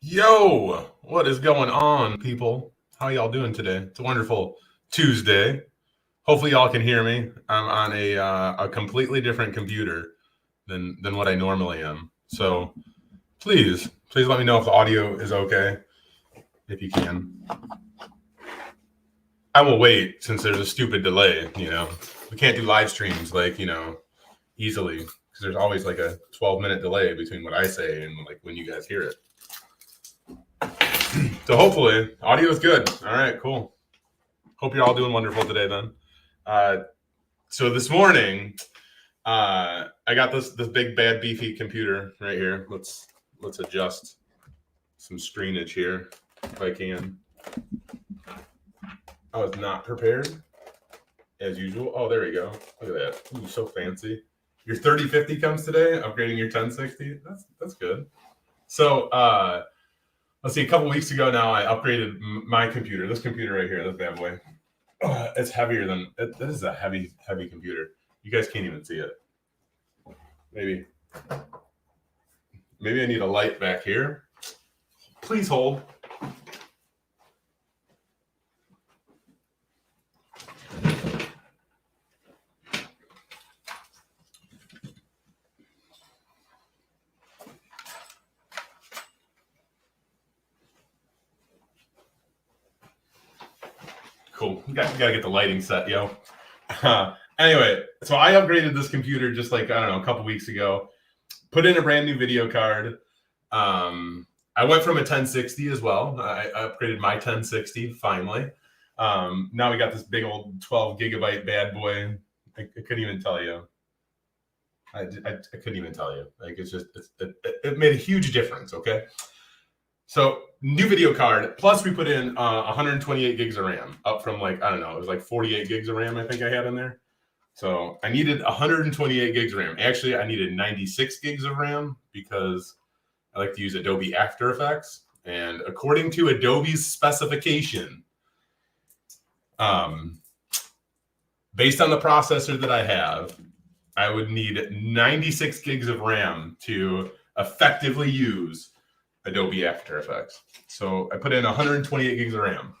Yo, what is going on, people? How y'all doing today? It's a wonderful Tuesday. Hopefully, y'all can hear me. I'm on a completely different computer than what I normally am. So please let me know if the audio is okay, if you can. I will wait since there's a stupid delay. We can't do live streams easily because there's always like a 12-minute delay between what I say and like when you guys hear it. So hopefully audio is good. All right, cool. Hope you're all doing wonderful today then. So this morning, I got this big bad beefy computer right here. Let's adjust some screenage here if I can. I was not prepared as usual. Oh, there we go. Look at that. Ooh, so fancy. Your 3050 comes today, upgrading your 1060. That's good. So let's see, a couple weeks ago now, I upgraded my computer. This computer right here, this bad boy. It's heavier than this is a heavy computer. You guys can't even see it. Maybe I need a light back here. Please hold. Cool. You gotta get the lighting set, yo. Anyway, so I upgraded this computer just like, I don't know, a couple weeks ago. Put in a brand new video card. I went from a 1060 as well. I upgraded my 1060 finally. Now we got this big old 12 gigabyte bad boy. I couldn't even tell you. I couldn't even tell you. Like it made a huge difference. Okay. So new video card, plus we put in 128 gigs of RAM, up from like, I don't know, it was like 48 gigs of RAM I think I had in there. So I needed 128 gigs of RAM. Actually, I needed 96 gigs of RAM because I like to use Adobe After Effects. And according to Adobe's specification, based on the processor that I have, I would need 96 gigs of RAM to effectively use Adobe After Effects. So I put in 128 gigs of RAM.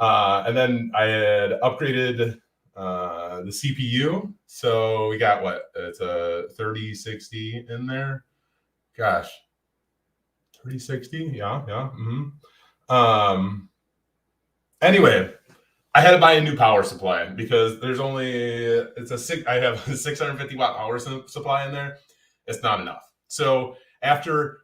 And then I had upgraded the CPU. So we got what? It's a 3060 in there. Gosh. 3060? Yeah. Mm-hmm. Anyway, I had to buy a new power supply because there's only, I have a 650 watt power supply in there. It's not enough. So after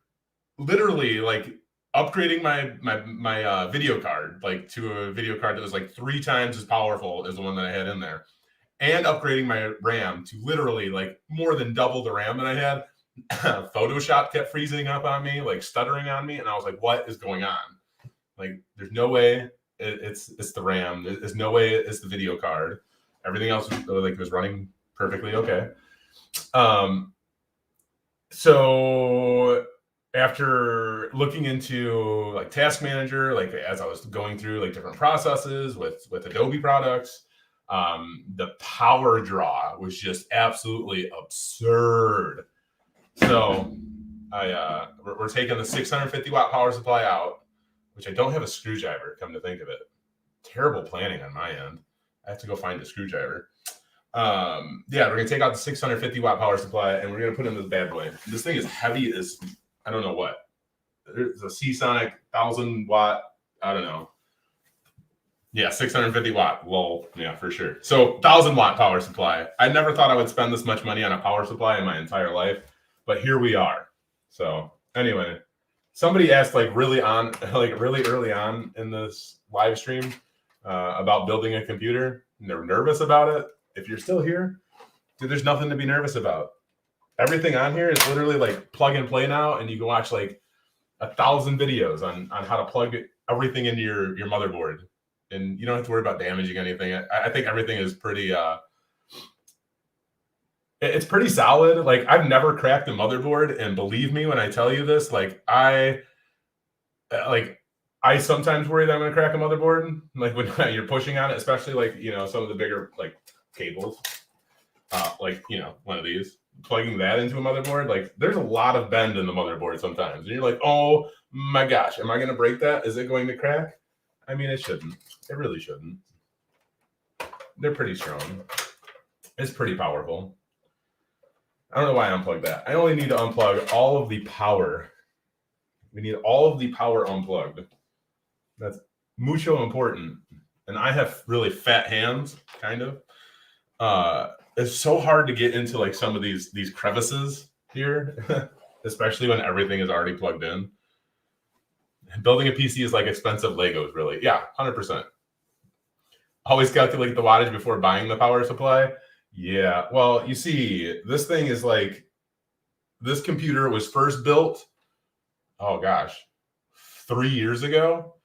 literally like upgrading my video card like to a video card that was like 3 times as powerful as the one that I had in there, and upgrading my RAM to literally like more than double the RAM that I had, Photoshop kept freezing up on me, like stuttering on me, and I was like, what is going on? Like there's no way it's the RAM. There's no way it's the video card. Everything else was running perfectly okay. So after looking into like Task Manager, like as I was going through like different processes with Adobe products, the power draw was just absolutely absurd. So we're taking the 650 watt power supply out, which I don't have a screwdriver, come to think of it. Terrible planning on my end. I have to go find a screwdriver. Yeah, we're gonna take out the 650 watt power supply and we're gonna put in this bad boy. This thing is heavy as I don't know what. There's a Seasonic 1000 watt. I don't know. Yeah, 650 watt. Lol. Yeah, for sure. So 1000 watt power supply. I never thought I would spend this much money on a power supply in my entire life, but here we are. So anyway, somebody asked like really early on in this live stream about building a computer, and they're nervous about it. If you're still here, dude, there's nothing to be nervous about. Everything on here is literally like plug and play now, and you can watch like 1,000 videos on how to plug everything into your motherboard, and you don't have to worry about damaging anything. I think everything is pretty it's pretty solid. Like I've never cracked a motherboard, and believe me when I tell you this, like I sometimes worry that I'm gonna crack a motherboard, like when you're pushing on it, especially like some of the bigger like cables, like one of these, plugging that into a motherboard, like there's a lot of bend in the motherboard sometimes, and you're like, oh My gosh, am I going to break that? Is it going to crack? I mean, it shouldn't. It really shouldn't. They're pretty strong. It's pretty powerful. I don't know why I unplugged that. I only need to unplug all of the power. We need all of the power unplugged. That's mucho important. And I have really fat hands, kind of. It's so hard to get into like some of these crevices here, especially when everything is already plugged in. Building a PC is like expensive Legos, really. Yeah, 100%. Always calculate the wattage before buying the power supply. Yeah, well, you see, this thing is like, this computer was first built, oh gosh, 3 years ago.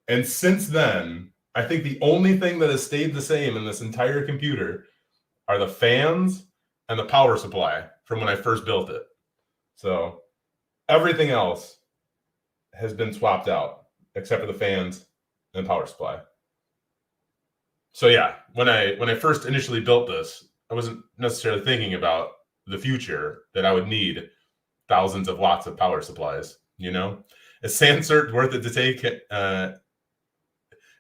And since then, I think the only thing that has stayed the same in this entire computer are the fans and the power supply from when I first built it. So everything else has been swapped out except for the fans and power supply. So yeah, when I first initially built this, I wasn't necessarily thinking about the future that I would need thousands of watts of power supplies. You know, is SAN cert worth it to take? Is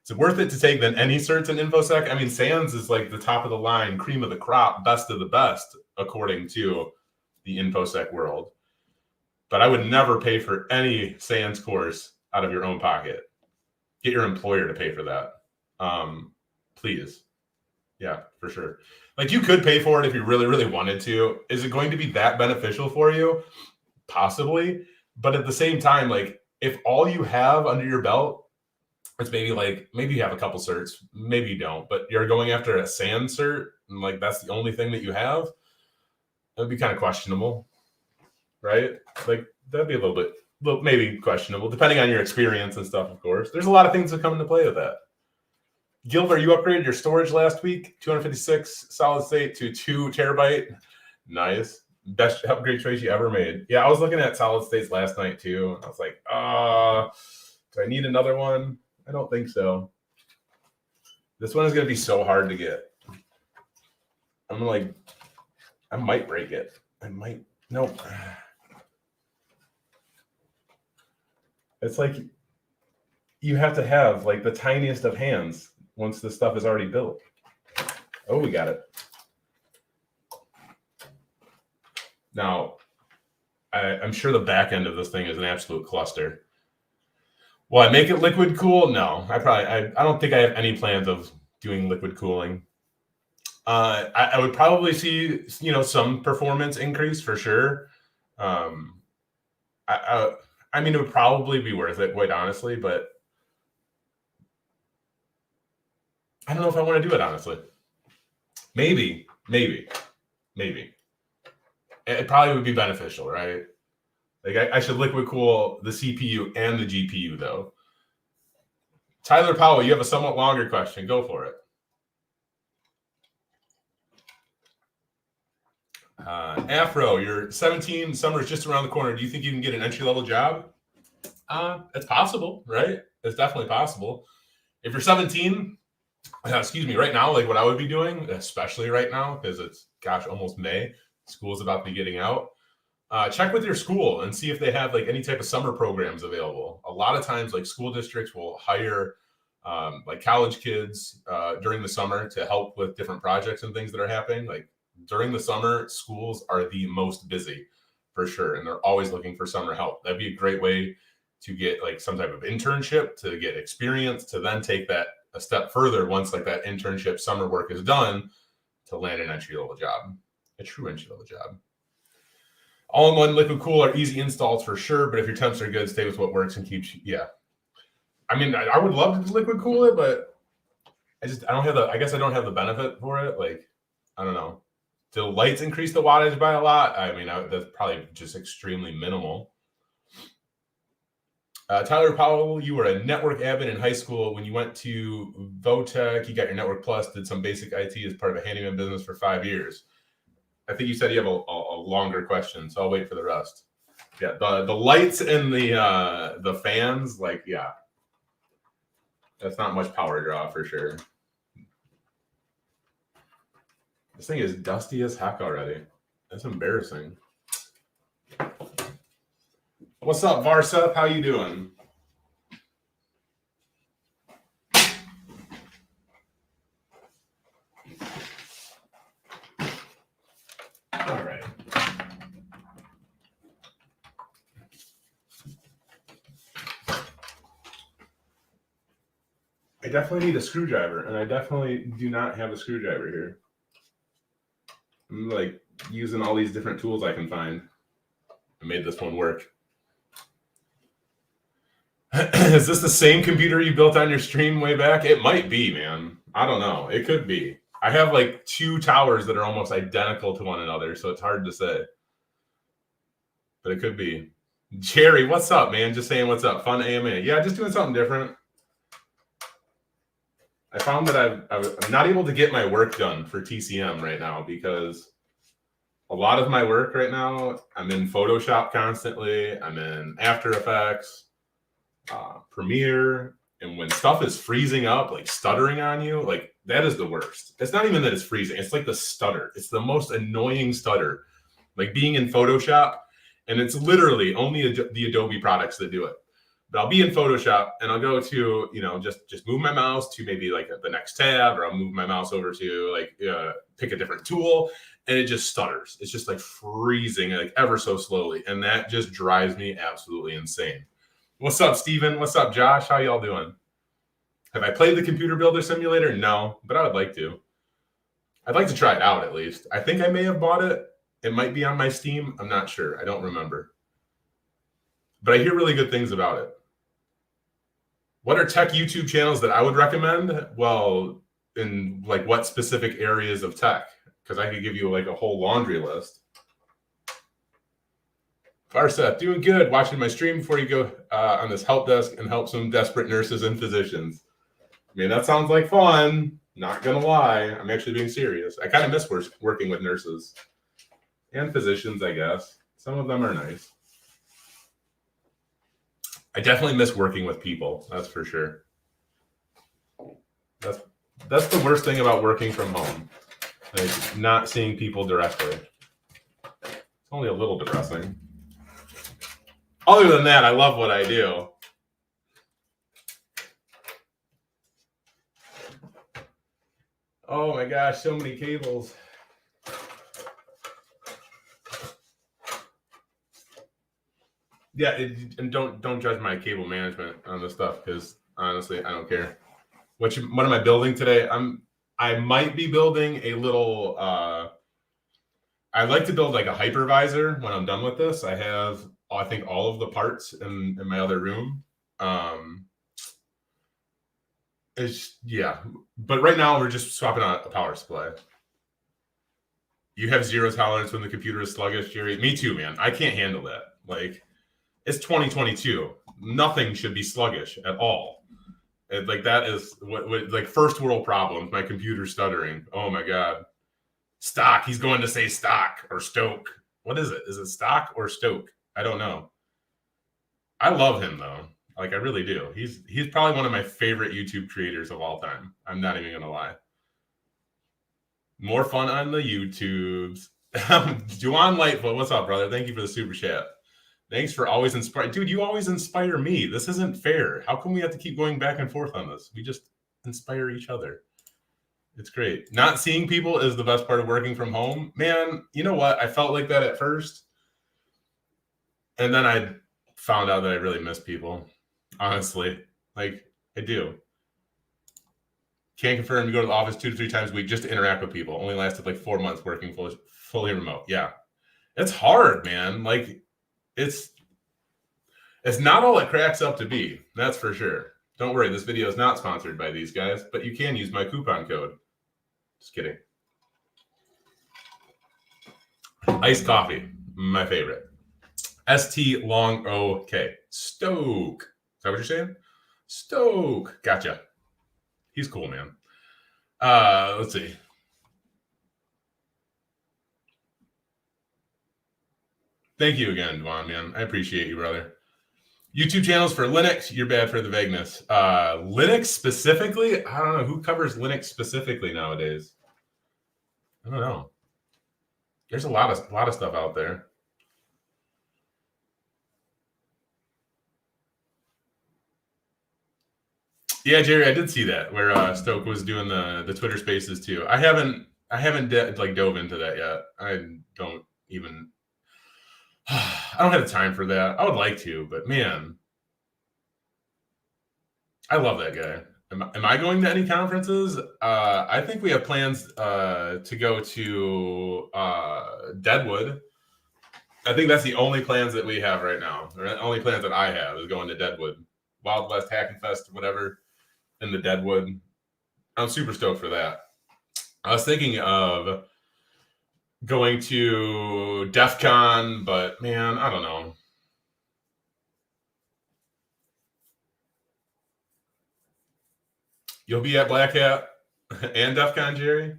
it worth it to take than any certs in InfoSec? I mean, SANS is like the top of the line, cream of the crop, best of the best, according to the InfoSec world. But I would never pay for any SANS course out of your own pocket. Get your employer to pay for that. Please. Yeah, for sure. Like, you could pay for it if you really, really wanted to. Is it going to be that beneficial for you? Possibly. But at the same time, like, if all you have under your belt, it's maybe you have a couple certs, maybe you don't, but you're going after a SANS cert, and like that's the only thing that you have, that'd be kind of questionable, right? Like, that'd be a little bit maybe questionable, depending on your experience and stuff, of course. There's a lot of things that come into play with that. Gilbert, you upgraded your storage last week, 256 solid state to 2 terabyte. Nice. Best upgrade choice you ever made. Yeah, I was looking at solid states last night too. I was like, do I need another one? I don't think so. This one is going to be so hard to get. I might break it. Nope. It's like you have to have like the tiniest of hands once the stuff is already built. Oh, we got it. Now, I'm sure the back end of this thing is an absolute cluster. Will I make it liquid cool? No, I don't think I have any plans of doing liquid cooling. I would probably see, some performance increase for sure. I mean, it would probably be worth it, quite honestly, but I don't know if I want to do it, honestly. Maybe. It probably would be beneficial, right? Like, I should liquid cool the CPU and the GPU, though. Tyler Powell, you have a somewhat longer question. Go for it. Afro, you're 17. Summer is just around the corner. Do you think you can get an entry-level job? It's possible, right? It's definitely possible. If you're 17, right now, like what I would be doing, especially right now, because it's, almost May. School's about to be getting out. Check with your school and see if they have like any type of summer programs available. A lot of times, like, school districts will hire like college kids during the summer to help with different projects and things that are happening. Like, during the summer, schools are the most busy for sure, and they're always looking for summer help. That'd be a great way to get like some type of internship, to get experience, to then take that a step further once like that internship summer work is done, to land an entry-level job, a true entry-level job. All-in-one liquid cool are easy installs for sure, but if your temps are good, stay with what works and keeps you. Yeah. I mean, I would love to liquid cool it, but I guess I don't have the benefit for it. Like, I don't know. Do lights increase the wattage by a lot? I mean, that's probably just extremely minimal. Tyler Powell, you were a network admin in high school. When you went to Votech, you got your Network Plus, did some basic IT as part of a handyman business for 5 years. I think you said you have a longer question, so I'll wait for the rest. Yeah, the lights and the fans, like, yeah, that's not much power draw for sure. This thing is dusty as heck already. That's embarrassing. What's up, Varseth? How you doing? All right. I definitely need a screwdriver, and I definitely do not have a screwdriver here. I'm like using all these different tools I can find. I made this one work. Is this the same computer you built on your stream way back? It might be, man. I don't know. It could be. I have like 2 towers that are almost identical to one another, so it's hard to say. But it could be. Jerry, what's up, man? Just saying what's up. Fun AMA. Yeah, just doing something different. I found that I'm not able to get my work done for TCM right now because a lot of my work right now, I'm in Photoshop constantly. I'm in After Effects, Premiere. And when stuff is freezing up, like stuttering on you, like that is the worst. It's not even that it's freezing. It's like the stutter. It's the most annoying stutter. Like being in Photoshop, and it's literally only the Adobe products that do it. But I'll be in Photoshop and I'll go to, just move my mouse to maybe like the next tab, or I'll move my mouse over to like pick a different tool, and it just stutters. It's just like freezing like ever so slowly. And that just drives me absolutely insane. What's up, Steven? What's up, Josh? How y'all doing? Have I played the Computer Builder Simulator? No, but I would like to. I'd like to try it out at least. I think I may have bought it. It might be on my Steam. I'm not sure. I don't remember. But I hear really good things about it. What are tech YouTube channels that I would recommend? Well, in like what specific areas of tech? Because I could give you like a whole laundry list. Farseth, doing good. Watching my stream before you go on this help desk and help some desperate nurses and physicians. I mean, that sounds like fun. Not gonna lie. I'm actually being serious. I kind of miss working with nurses and physicians, I guess. Some of them are nice. I definitely miss working with people. That's for sure. That's the worst thing about working from home. Like not seeing people directly. It's only a little depressing. Other than that, I love what I do. Oh my gosh, so many cables. Yeah, and don't judge my cable management on this stuff because honestly, I don't care. What am I building today? I might be building a little. I'd like to build like a hypervisor when I'm done with this. I have, I think, all of the parts in my other room. But right now we're just swapping out a power supply. You have 0 tolerance when the computer is sluggish, Jerry. Me too, man. I can't handle that. Like, it's 2022. Nothing should be sluggish at all. Like that is what like first world problems. My computer stuttering. Oh my god. Stock. He's going to say stock or stoke. What is it? Is it stock or stoke? I don't know. I love him though. Like I really do. He's probably one of my favorite YouTube creators of all time. I'm not even gonna lie. More fun on the YouTubes. Juwan Lightfoot, what's up, brother? Thank you for the super chat. Thanks for always inspiring. Dude, you always inspire me. This isn't fair. How come we have to keep going back and forth on this? We just inspire each other. It's great. Not seeing people is the best part of working from home. Man, you know what? I felt like that at first. And then I found out that I really miss people. Honestly. Like, I do. Can't confirm you go to the office 2 to 3 times a week just to interact with people. Only lasted like 4 months working fully remote. Yeah. It's hard, man. Like, it's not all it cracks up to be. That's for sure. Don't worry, this video is not sponsored by these guys, but you can use my coupon code. Just kidding. Iced coffee, my favorite. ST long OK. Stoke. Is that what you're saying? Stoke. Gotcha. He's cool, man. Let's see. Thank you again, Devon, man. I appreciate you, brother. YouTube channels for Linux, you're bad for the vagueness. Linux specifically? I don't know. Who covers Linux specifically nowadays? I don't know. There's a lot of stuff out there. Yeah, Jerry, I did see that where Stoke was doing the Twitter Spaces too. I haven't like dove into that yet. I don't even. I don't have the time for that. I would like to, but man, I love that guy. Am I going to any conferences? I think we have plans to go to Deadwood. I think that's the only plans that we have right now. Or the only plans that I have is going to Deadwood, Wild West Hacking Fest, whatever, in the Deadwood. I'm super stoked for that. I was thinking of going to DEF CON, but man, I don't know. You'll be at Black Hat and DEF CON, Jerry?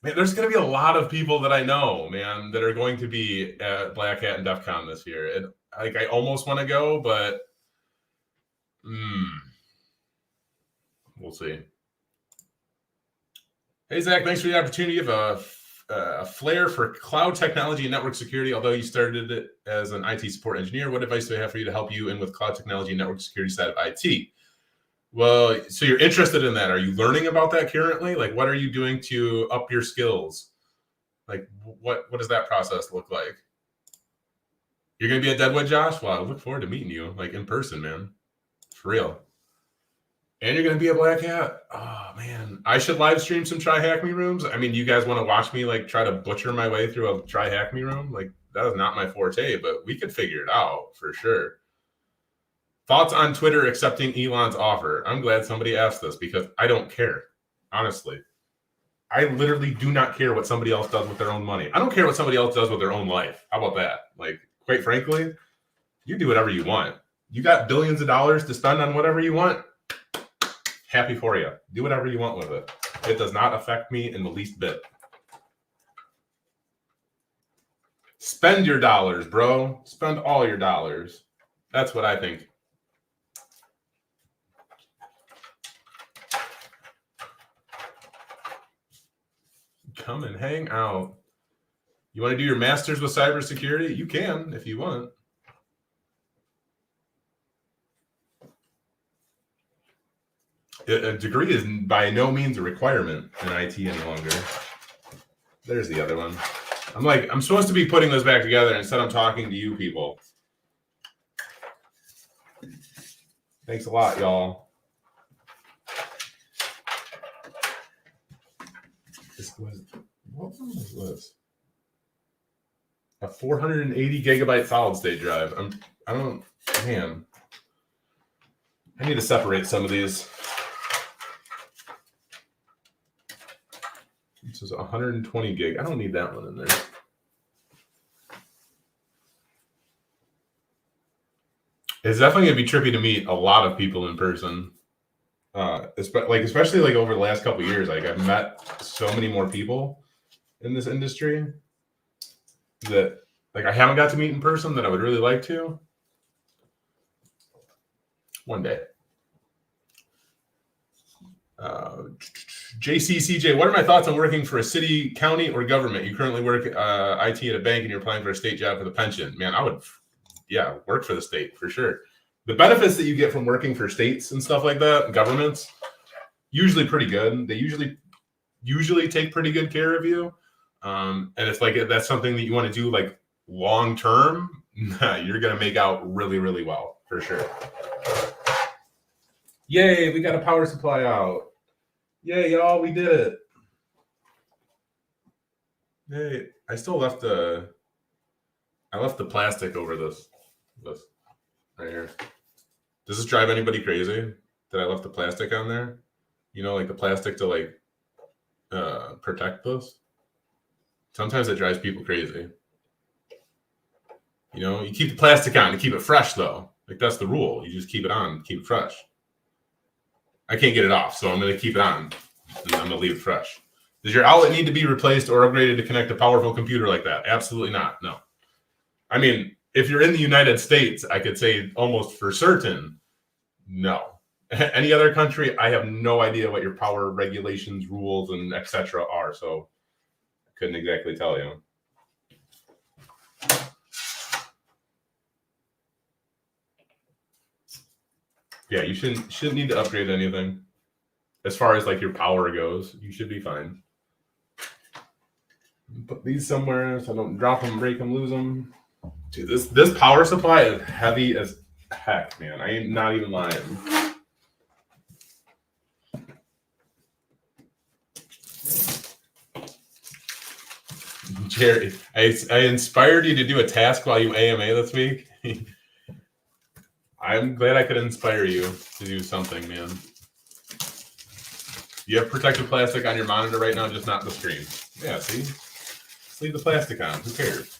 Man, there's going to be a lot of people that I know, man, that are going to be at Black Hat and DEF CON this year. And like, I almost want to go, but we'll see. Hey, Zach, thanks for the opportunity of a flair for cloud technology and network security. Although you started it as an IT support engineer, what advice do I have for you to help you in with cloud technology and network security side of IT? Well, so you're interested in that. Are you learning about that currently? Like, what are you doing to up your skills? Like, what does that process look like? You're going to be at Deadwood, Josh? Well, I look forward to meeting you, like, in person, man. For real. And you're going to be a Black Hat? Oh, man. I should live stream some Try Hack Me rooms. I mean, you guys want to watch me, like, try to butcher my way through a Try Hack Me room? Like, that is not my forte, but we could figure it out for sure. Thoughts on Twitter accepting Elon's offer? I'm glad somebody asked this because I don't care, honestly. I literally do not care what somebody else does with their own money. I don't care what somebody else does with their own life. How about that? Like, quite frankly, you do whatever you want. You got billions of dollars to spend on whatever you want. Happy for you. Do whatever you want with it. It does not affect me in the least bit. Spend your dollars, bro. Spend all your dollars. That's what I think. Come and hang out. You want to do your master's with cybersecurity? You can if you want. A degree is by no means a requirement in IT any longer. There's the other one. I'm supposed to be putting those back together. Instead, I'm talking to you people. Thanks a lot, y'all. What was this? A 480 gigabyte solid state drive. Man. I need to separate some of these. This is 120 gig. I don't need that one in there. It's definitely gonna be trippy to meet a lot of people in person. Especially like over the last couple of years, like I've met so many more people in this industry that like I haven't got to meet in person that I would really like to. One day. JCCJ, what are my thoughts on working for a city, county, or government? You currently work IT at a bank and you're applying for a state job for the pension. Man, I would, work for the state for sure. The benefits that you get from working for states and stuff like that, governments, usually pretty good. They usually take pretty good care of you. And if like that's something that you want to do like long term, you're gonna make out really, really well for sure. Yay, we got a power supply out. Yay, y'all, we did it. Yay. I still left the plastic over this right here. Does this drive anybody crazy that I left the plastic on there? You know, like the plastic to like protect this. Sometimes it drives people crazy. You know, you keep the plastic on to keep it fresh though. Like that's the rule. You just keep it on, keep it fresh. I can't get it off, so I'm going to keep it on, and I'm going to leave it fresh. Does your outlet need to be replaced or upgraded to connect a powerful computer like that? Absolutely not. No. I mean, if you're in the United States, I could say almost for certain, no. Any other country, I have no idea what your power regulations, rules, and etc. are, so I couldn't exactly tell you. Yeah, you shouldn't need to upgrade anything. as far as like your power goes, you should be fine. Put these somewhere so I don't drop them, break them, lose them. Dude, this power supply is heavy as heck, man. I ain't not even lying. Jerry, I inspired you to do a task while you AMA this week. I'm glad I could inspire you to do something, man. You have protective plastic on your monitor right now, just not the screen. Yeah, see? Just leave the plastic on. Who cares?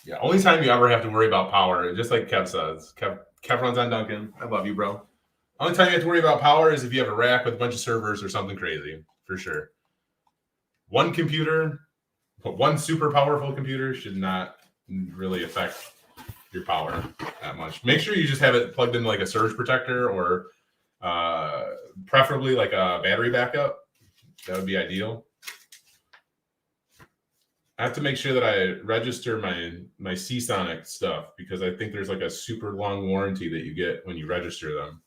Yeah, only time you ever have to worry about power, just like Kev says. Kev runs on Duncan. I love you, bro. Only time you have to worry about power is if you have a rack with a bunch of servers or something crazy, for sure. One computer, one super powerful computer should not really affect your power that much. Make sure you just have it plugged into like a surge protector or preferably like a battery backup. That would be ideal. I have to make sure that I register my Seasonic stuff because I think there's like a super long warranty that you get when you register them.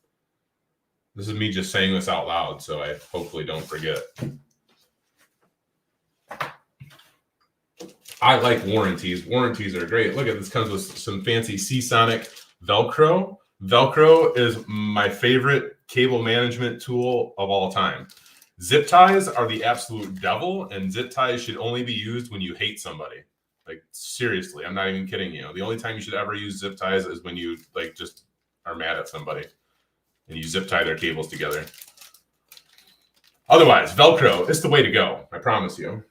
This is me just saying this out loud, so I hopefully don't forget. I like warranties. Warranties are great. Look at this, comes with some fancy Seasonic Velcro. Velcro is my favorite cable management tool of all time. Zip ties are the absolute devil, and zip ties should only be used when you hate somebody. Like, seriously, I'm not even kidding you. The only time you should ever use zip ties is when you like just are mad at somebody and you zip tie their cables together. Otherwise, Velcro is the way to go. I promise you.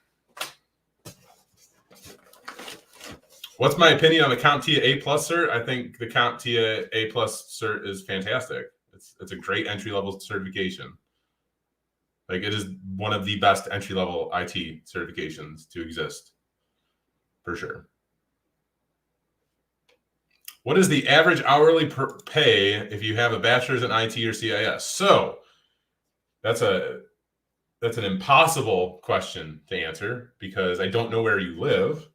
What's my opinion on the CompTIA A+ cert? I think the CompTIA A+ cert is fantastic. It's a great entry-level certification. Like, it is one of the best entry-level IT certifications to exist, for sure. What is the average hourly pay if you have a bachelor's in IT or CIS? So that's an impossible question to answer because I don't know where you live.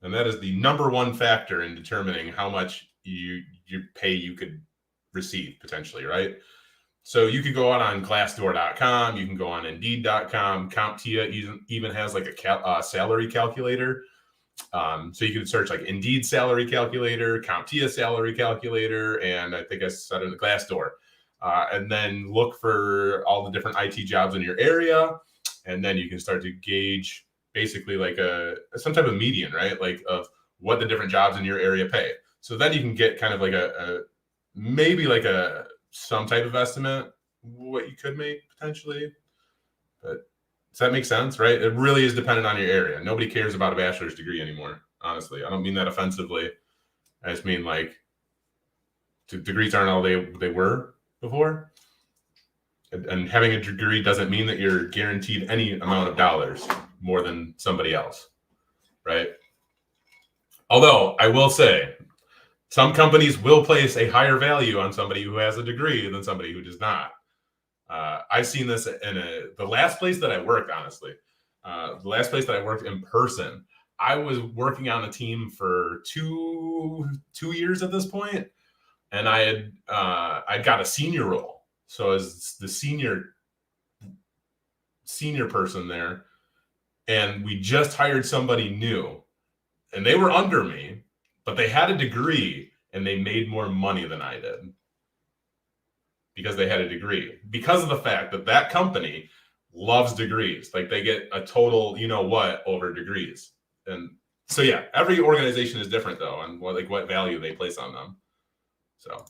And that is the number one factor in determining how much you pay you could receive potentially, right? So you could go out on Glassdoor.com, you can go on Indeed.com. CompTIA even has like a salary calculator. So you can search like Indeed salary calculator, CompTIA salary calculator, and I think I said it in Glassdoor. And then look for all the different IT jobs in your area, and then you can start to gauge basically like some type of median, right? Like of what the different jobs in your area pay. So then you can get kind of like maybe like some type of estimate what you could make potentially. But does that make sense, right? It really is dependent on your area. Nobody cares about a bachelor's degree anymore, honestly. I don't mean that offensively. I just mean like degrees aren't all they were before. And having a degree doesn't mean that you're guaranteed any amount of dollars more than somebody else, right? Although I will say, some companies will place a higher value on somebody who has a degree than somebody who does not. I've seen this in the last place that I worked, honestly. The last place that I worked in person, I was working on a team for two years at this point, and I got a senior role. So as the senior person there, and we just hired somebody new, and they were under me, but they had a degree and they made more money than I did because they had a degree, because of the fact that that company loves degrees. Like, they get a total, you know what, over degrees. And so, yeah, every organization is different though, and what value they place on them. So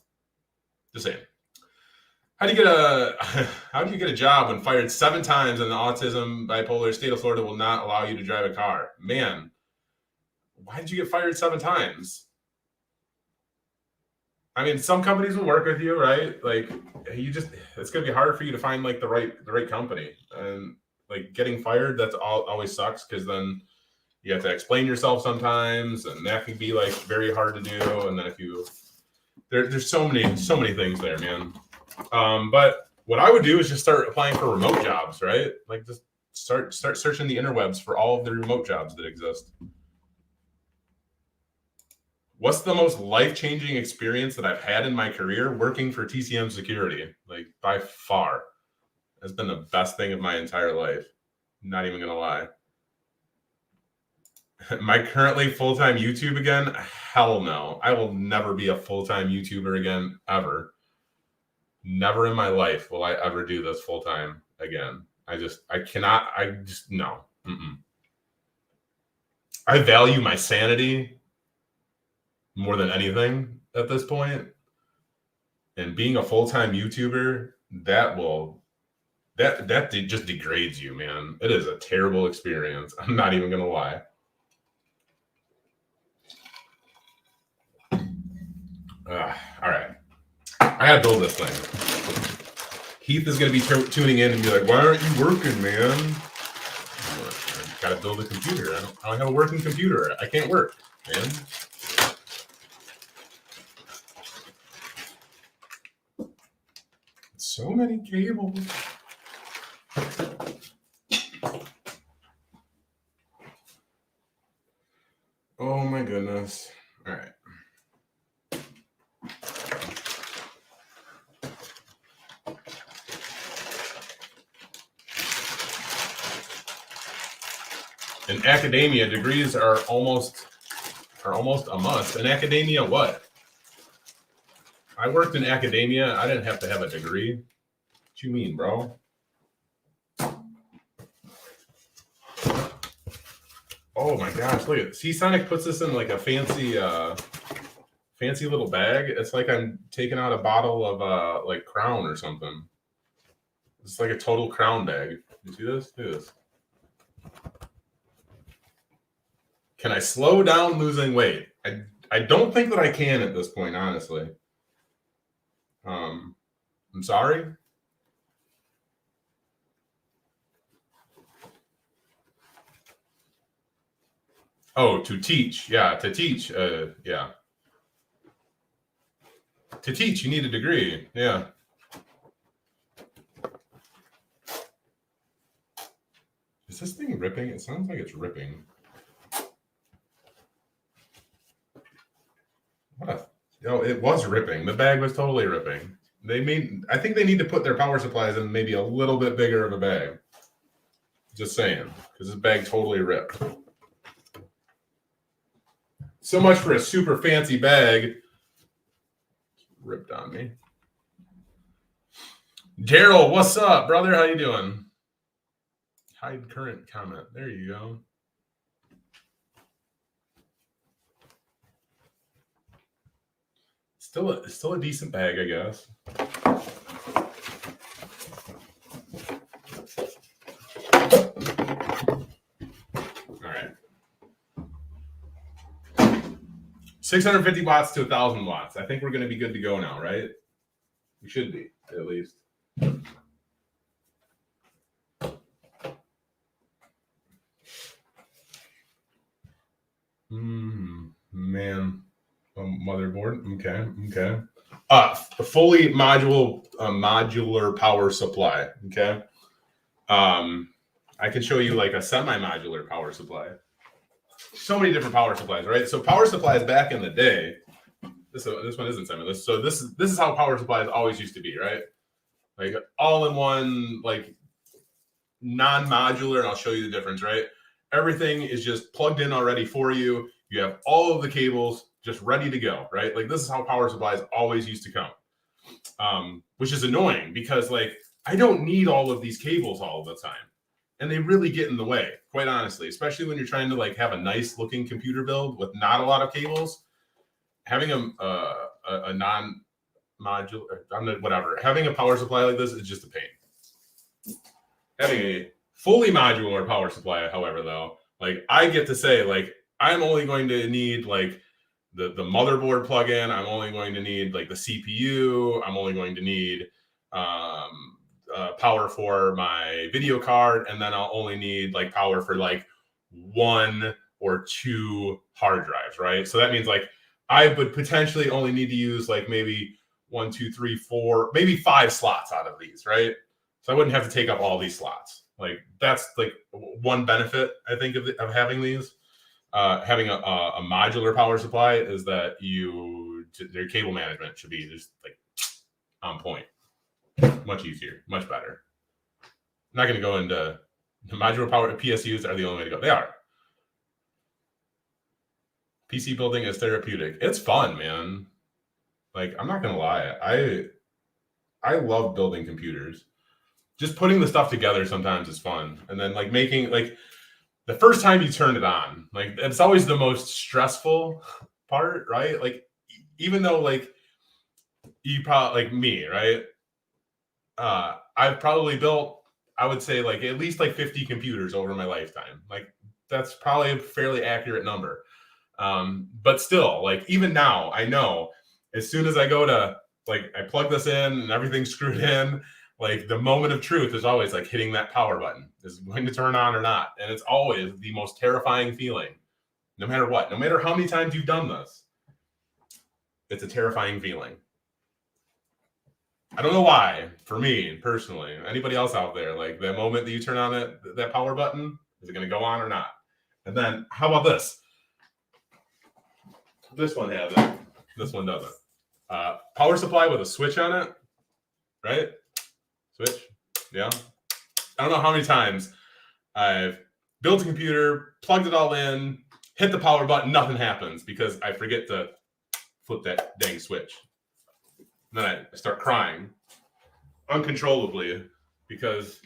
just saying. How do you get a job when fired 7 times and the autism bipolar state of Florida will not allow you to drive a car? Man, why did you get fired 7 times? I mean, some companies will work with you, right? Like, it's going to be hard for you to find like the right company, and like getting fired, that's always sucks because then you have to explain yourself sometimes, and that can be like very hard to do. And then there's so many things there, man. But what I would do is just start applying for remote jobs, right? Like, just start searching the interwebs for all of the remote jobs that exist. What's the most life-changing experience that I've had in my career? Working for TCM Security, like by far. Has been the best thing of my entire life. Not even gonna lie. Am I currently full-time YouTube again? Hell no. I will never be a full-time YouTuber again, ever. Never in my life will I ever do this full-time again. I just no. Mm-mm. I value my sanity more than anything at this point. And being a full-time YouTuber, that just degrades you, man. It is a terrible experience. I'm not even gonna lie. All right, I gotta build this thing. Heath is gonna be tuning in and be like, "Why aren't you working, man?" I gotta build a computer. I don't have a working computer. I can't work, man. So many cables. Oh my goodness. All right. In academia, degrees are almost a must. In academia, what? I worked in academia. I didn't have to have a degree. What you mean, bro? Oh my gosh, look at it. See, Sonic puts this in like a fancy little bag. It's like I'm taking out a bottle of like Crown or something. It's like a total Crown bag. You see this? Look at this. Can I slow down losing weight? I don't think that I can at this point, honestly. I'm sorry. Oh, to teach. Yeah, to teach. Yeah. To teach, you need a degree. Yeah. Is this thing ripping? It sounds like it's ripping. No, it was ripping. The bag was totally ripping. I think they need to put their power supplies in maybe a little bit bigger of a bag. Just saying, because this bag totally ripped. So much for a super fancy bag. Ripped on me. Daryl, what's up, brother? How you doing? Hide current comment. There you go. Still a decent bag, I guess. All right. 650 watts to 1,000 watts. I think we're going to be good to go now, right? We should be, at least. Man. Motherboard. Okay. Fully modular power supply. Okay. I can show you like a semi-modular power supply. So many different power supplies, right? So power supplies back in the day. This one isn't semi. So this is how power supplies always used to be, right? Like all in one, like non-modular, and I'll show you the difference, right? Everything is just plugged in already for you. You have all of the cables just ready to go, right? Like this is how power supplies always used to come, which is annoying because like I don't need all of these cables all the time, and they really get in the way, quite honestly, especially when you're trying to like have a nice looking computer build with not a lot of cables. Having a non-modular, whatever, having a power supply like this is just a pain. Having a fully modular power supply, however, though, like I get to say, like I'm only going to need like the motherboard plug-in. I'm only going to need like the CPU. I'm only going to need power for my video card, and then I'll only need like power for like 1 or 2 hard drives, right? So that means like I would potentially only need to use like maybe 1, 2, 3, 4, maybe 5 slots out of these, right? So I wouldn't have to take up all these slots. Like that's like one benefit I think of having these. having a modular power supply is that their cable management should be just like on point, much easier, much better. I'm not going to go into the modular power. PSUs are the only way to go. They are. PC building is therapeutic. It's fun, man. Like, I'm not gonna lie, I love building computers. Just putting the stuff together sometimes is fun, and then like making like the first time you turn it on, like it's always the most stressful part, right? Like even though like you probably like me, right? I've probably built, I would say like at least like 50 computers over my lifetime. Like that's probably a fairly accurate number. But still, like even now, I know as soon as I go to like I plug this in and everything's screwed in, like the moment of truth is always like hitting that power button. Is it going to turn on or not? And it's always the most terrifying feeling, no matter what, no matter how many times you've done this. It's a terrifying feeling. I don't know why, for me personally. Anybody else out there, like the moment that you turn on that power button, is it going to go on or not? And then how about this? This one has it. This one doesn't. Power supply with a switch on it, right? Switch, yeah. I don't know how many times I've built a computer, plugged it all in, hit the power button, nothing happens because I forget to flip that dang switch. And then I start crying uncontrollably because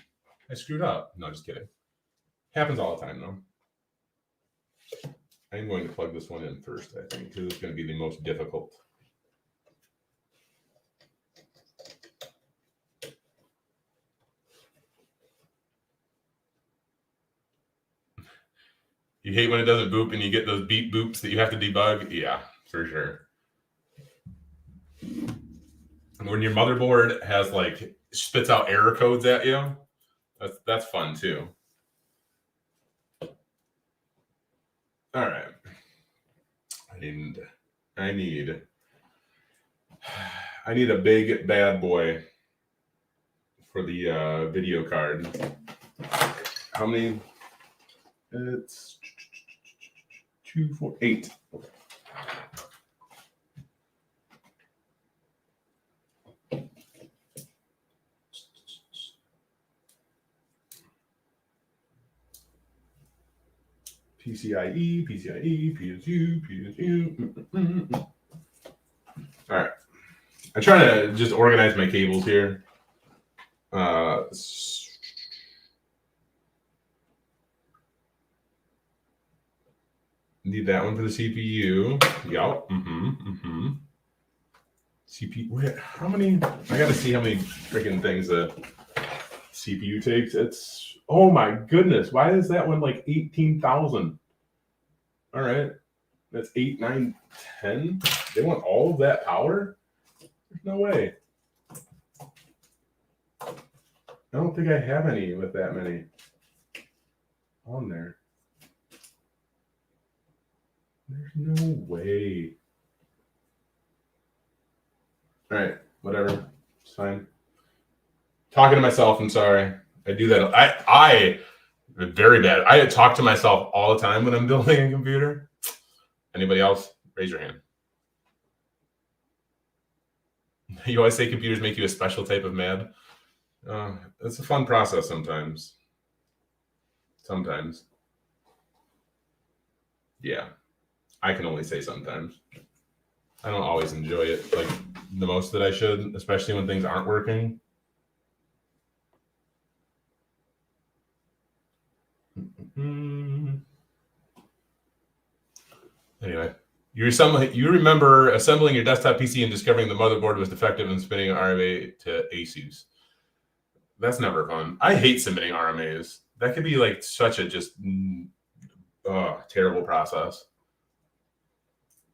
I screwed up. No, just kidding. Happens all the time, though. I'm going to plug this one in first, I think, because it's going to be the most difficult. You hate when it doesn't boop and you get those beep boops that you have to debug? Yeah, for sure. And when your motherboard has like spits out error codes at you, that's fun too. All right. I need a big bad boy for the video card. How many? It's 2, 4, 8. PCIe, PSU. All right. I'm trying to just organize my cables here. Need that one for the CPU. Yup. CPU. Wait, how many? I got to see how many freaking things the CPU takes. It's, oh my goodness. Why is that one like 18,000? All right. That's 8, 9, 10. They want all of that power? There's no way. I don't think I have any with that many on there. There's no way. All right, whatever. It's fine. Talking to myself, I'm sorry. I do that. I very bad. I talk to myself all the time when I'm building a computer. Anybody else? Raise your hand. You always say computers make you a special type of mad. It's a fun process sometimes. Sometimes. Yeah. I can only say sometimes. I don't always enjoy it like the most that I should, especially when things aren't working. Anyway, you remember assembling your desktop PC and discovering the motherboard was defective and submitting an RMA to ASUS. That's never fun. I hate submitting RMAs. That could be like such a just terrible process.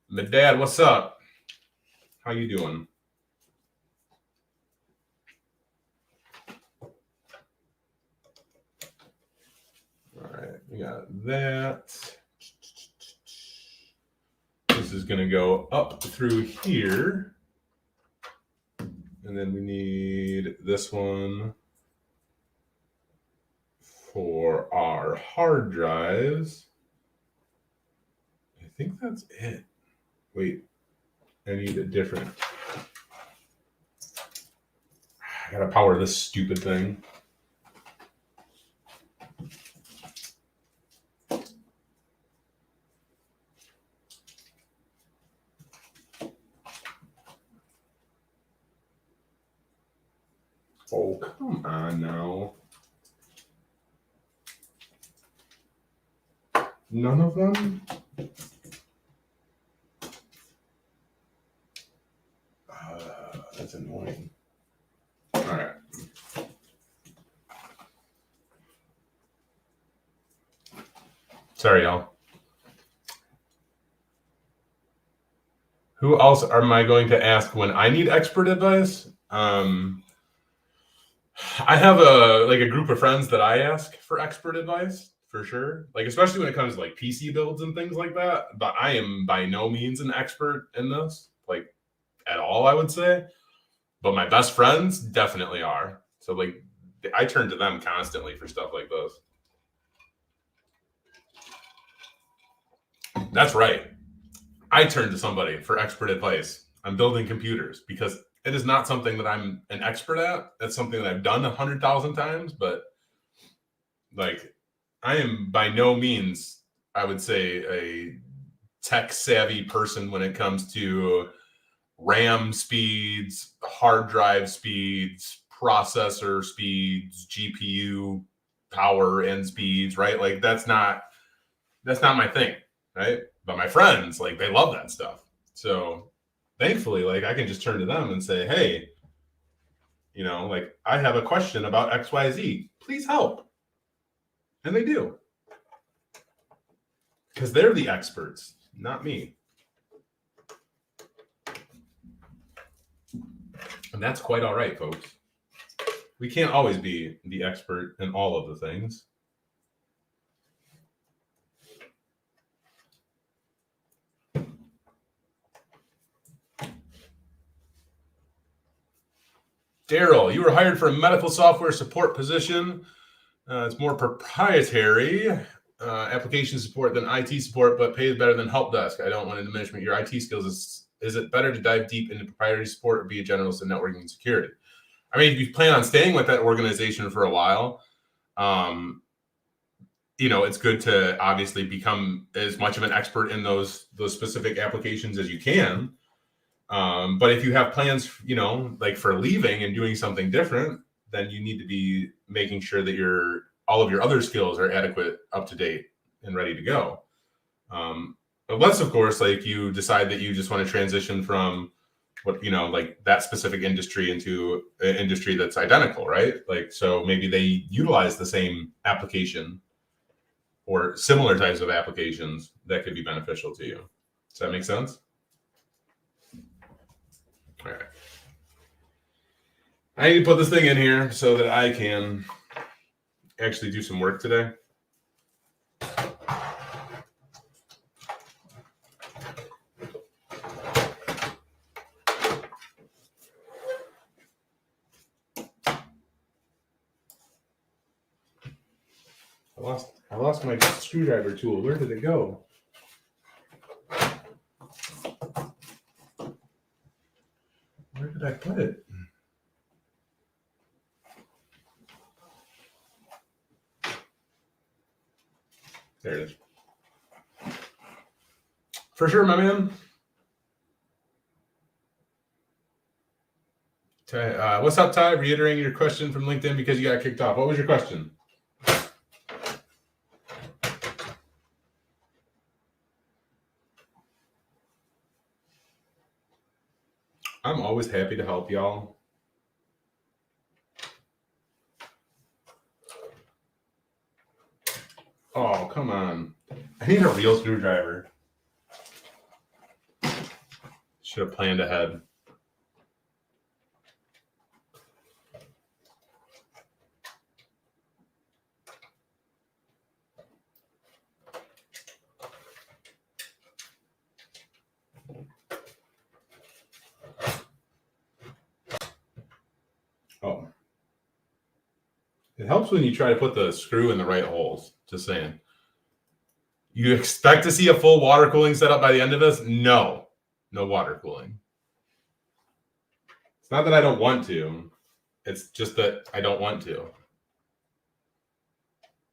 My dad, what's up? How you doing? All right, we got that. This is going to go up through here. And then we need this one for our hard drives. think that's it. Wait, I need a different. I gotta power this stupid thing. Oh, come on now. None of them? That's annoying. All right. Sorry, y'all. Who else am I going to ask when I need expert advice? I have a group of friends that I ask for expert advice for sure. Like, especially when it comes to like PC builds and things like that. But I am by no means an expert in this, like at all, I would say. But my best friends definitely are. So like I turn to them constantly for stuff like this. That's right. I turn to somebody for expert advice on building computers because it is not something that I'm an expert at. That's something that I've done 100,000 times, but like I am by no means, I would say, a tech savvy person when it comes to RAM speeds, hard drive speeds, processor speeds, GPU power and speeds, right? Like that's not my thing, right? But my friends, like they love that stuff. So thankfully, like I can just turn to them and say, hey, you know, like I have a question about XYZ. Please help. And they do. Because they're the experts, not me. And that's quite all right, folks. We can't always be the expert in all of the things. Daryl, you were hired for a medical software support position. It's more proprietary application support than IT support, but pays better than help desk. I don't want to diminish your IT skills. Is it better to dive deep into proprietary support or be a generalist in networking and security? I mean, if you plan on staying with that organization for a while, you know, it's good to obviously become as much of an expert in those specific applications as you can. But if you have plans, you know, like for leaving and doing something different, then you need to be making sure that all of your other skills are adequate, up to date, and ready to go. Unless, of course, like you decide that you just want to transition from what, you know, like that specific industry into an industry that's identical, right? Like, so maybe they utilize the same application or similar types of applications that could be beneficial to you. Does that make sense? All right. I need to put this thing in here so that I can actually do some work today. I lost my screwdriver tool. Where did it go? Where did I put it? There it is. For sure, my man. What's up, Ty? Reiterating your question from LinkedIn because you got kicked off. What was your question? I'm always happy to help y'all. Oh, come on. I need a real screwdriver. Should have planned ahead. Oh. It helps when you try to put the screw in the right holes. Just saying. You expect to see a full water cooling setup by the end of this? No water cooling. It's not that I don't want to. It's just that I don't want to.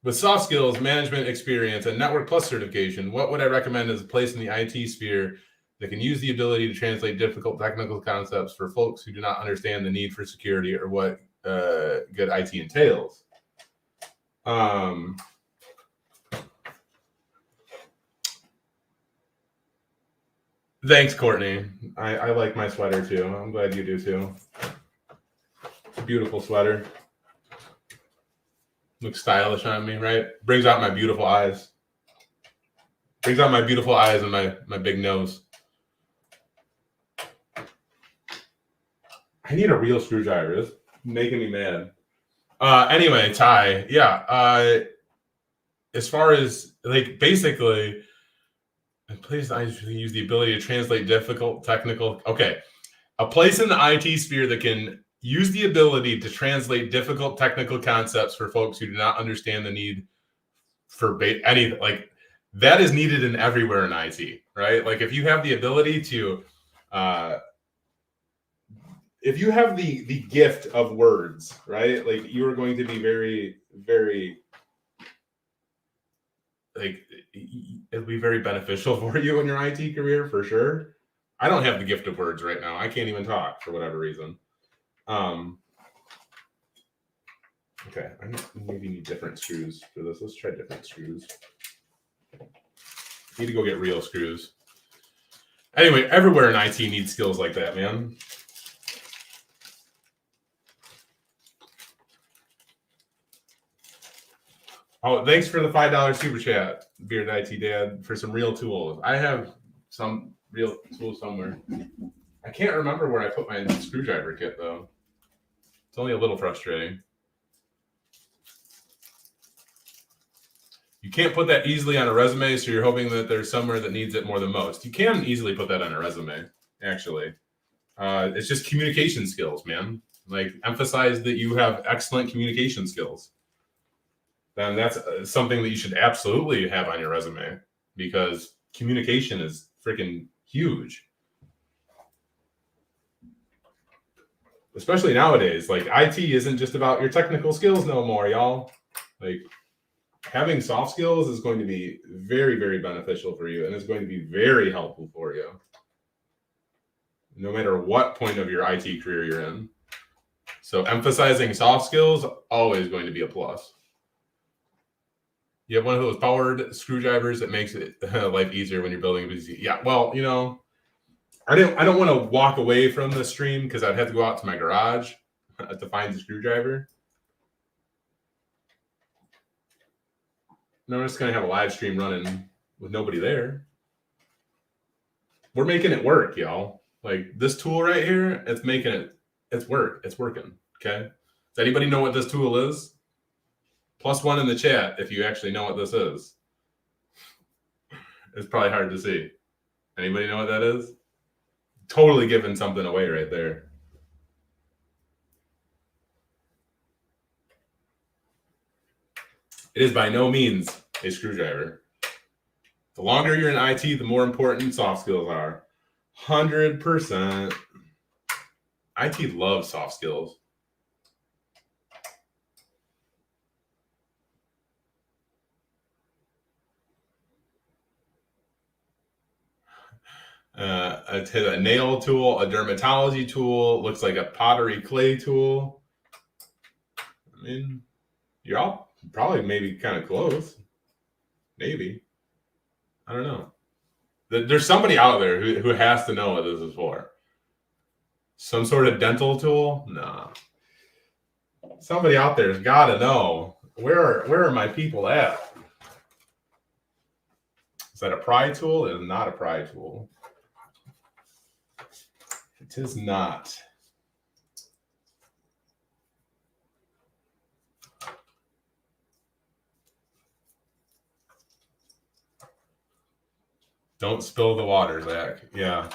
With soft skills, management experience, and Network Plus certification, what would I recommend as a place in the IT sphere that can use the ability to translate difficult technical concepts for folks who do not understand the need for security or what good IT entails? Thanks, Courtney. I like my sweater too. I'm glad you do too. It's a beautiful sweater. Looks stylish on me, right? Brings out my beautiful eyes. Brings out my beautiful eyes and my big nose. I need a real screwdriver. It's making me mad. Anyway, Ty, yeah. As far as like basically, please I use the ability to translate difficult technical. Okay, a place in the IT sphere that can use the ability to translate difficult technical concepts for folks who do not understand the need for anything like that is needed in everywhere in IT, right? Like if you have the ability to, if you have the gift of words, right? Like you are going to be very, very, like it'll be very beneficial for you in your IT career for sure. I don't have the gift of words right now. I can't even talk for whatever reason. Okay, I maybe need different screws for this. Let's try different screws. Need to go get real screws. Anyway, everywhere in IT needs skills like that, man. Oh, thanks for the $5 super chat, Beard IT Dad, for some real tools. I have some real tools somewhere. I can't remember where I put my screwdriver kit, though. It's only a little frustrating. You can't put that easily on a resume, so you're hoping that there's somewhere that needs it more than most. You can easily put that on a resume, actually. It's just communication skills, man. Like, emphasize that you have excellent communication skills. Then that's something that you should absolutely have on your resume because communication is freaking huge. Especially nowadays, like IT isn't just about your technical skills no more, y'all. Like having soft skills is going to be very, very beneficial for you and it's going to be very helpful for you. No matter what point of your IT career you're in. So emphasizing soft skills, always going to be a plus. You have one of those powered screwdrivers that makes it life easier when you're building a PC. Yeah, well, you know, I don't want to walk away from the stream because I'd have to go out to my garage to find the screwdriver. No, I'm just going to have a live stream running with nobody there. We're making it work, y'all. Like this tool right here, it's making it, it's working, okay? Does anybody know what this tool is? +1 in the chat if you actually know what this is. It's probably hard to see. Anybody know what that is? Totally giving something away right there. It is by no means a screwdriver. The longer you're in IT, the more important soft skills are. 100%. IT loves soft skills. A nail tool, a dermatology tool, looks like a pottery clay tool. I mean, you're all probably maybe kind of close. Maybe. I don't know. There's somebody out there who has to know what this is for. Some sort of dental tool? Nah. Somebody out there's got to know. Where are my people at? Is that a pry tool? It is not a pry tool. It is not. Don't spill the water, Zach. Yeah.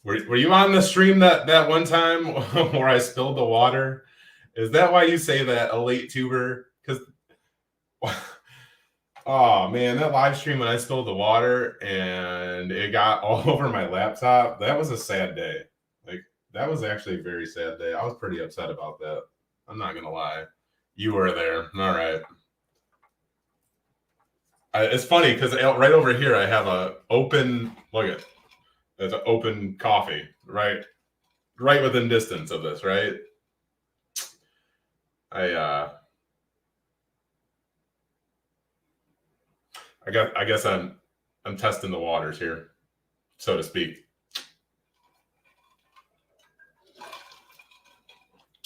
Were you on the stream that one time where I spilled the water? Is that why you say that, a late tuber? Because Oh man, that live stream when I spilled the water and it got all over my laptop, that was a sad day. Like, that was actually a very sad day. I was pretty upset about that. I'm not gonna lie. You were there. All right. It's funny because right over here I have a open, look at, there's an open coffee, right within distance of this, right? I guess I'm testing the waters here, so to speak.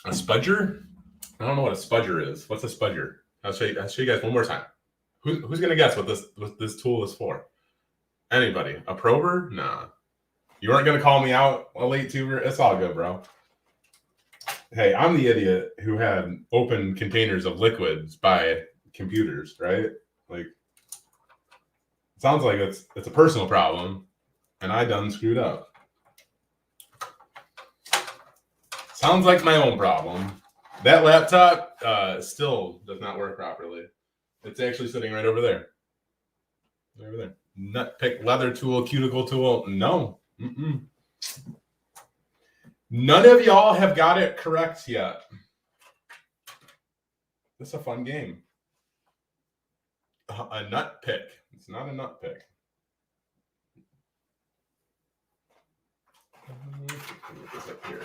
A spudger? I don't know what a spudger is. What's a spudger? I'll show you guys one more time. Who's gonna guess what this tool is for? Anybody? A prober? Nah. You weren't gonna call me out a late tuber. It's all good, bro. Hey, I'm the idiot who had open containers of liquids by computers, right? Like, it sounds like it's a personal problem, and I done screwed up. Sounds like my own problem. That laptop still does not work properly. It's actually sitting right over there. Right over there. Nut pick, leather tool, cuticle tool. No. Mm-mm. None of y'all have got it correct yet. This is a fun game. A nut pick. It's not a nut pick. Let me put this up here.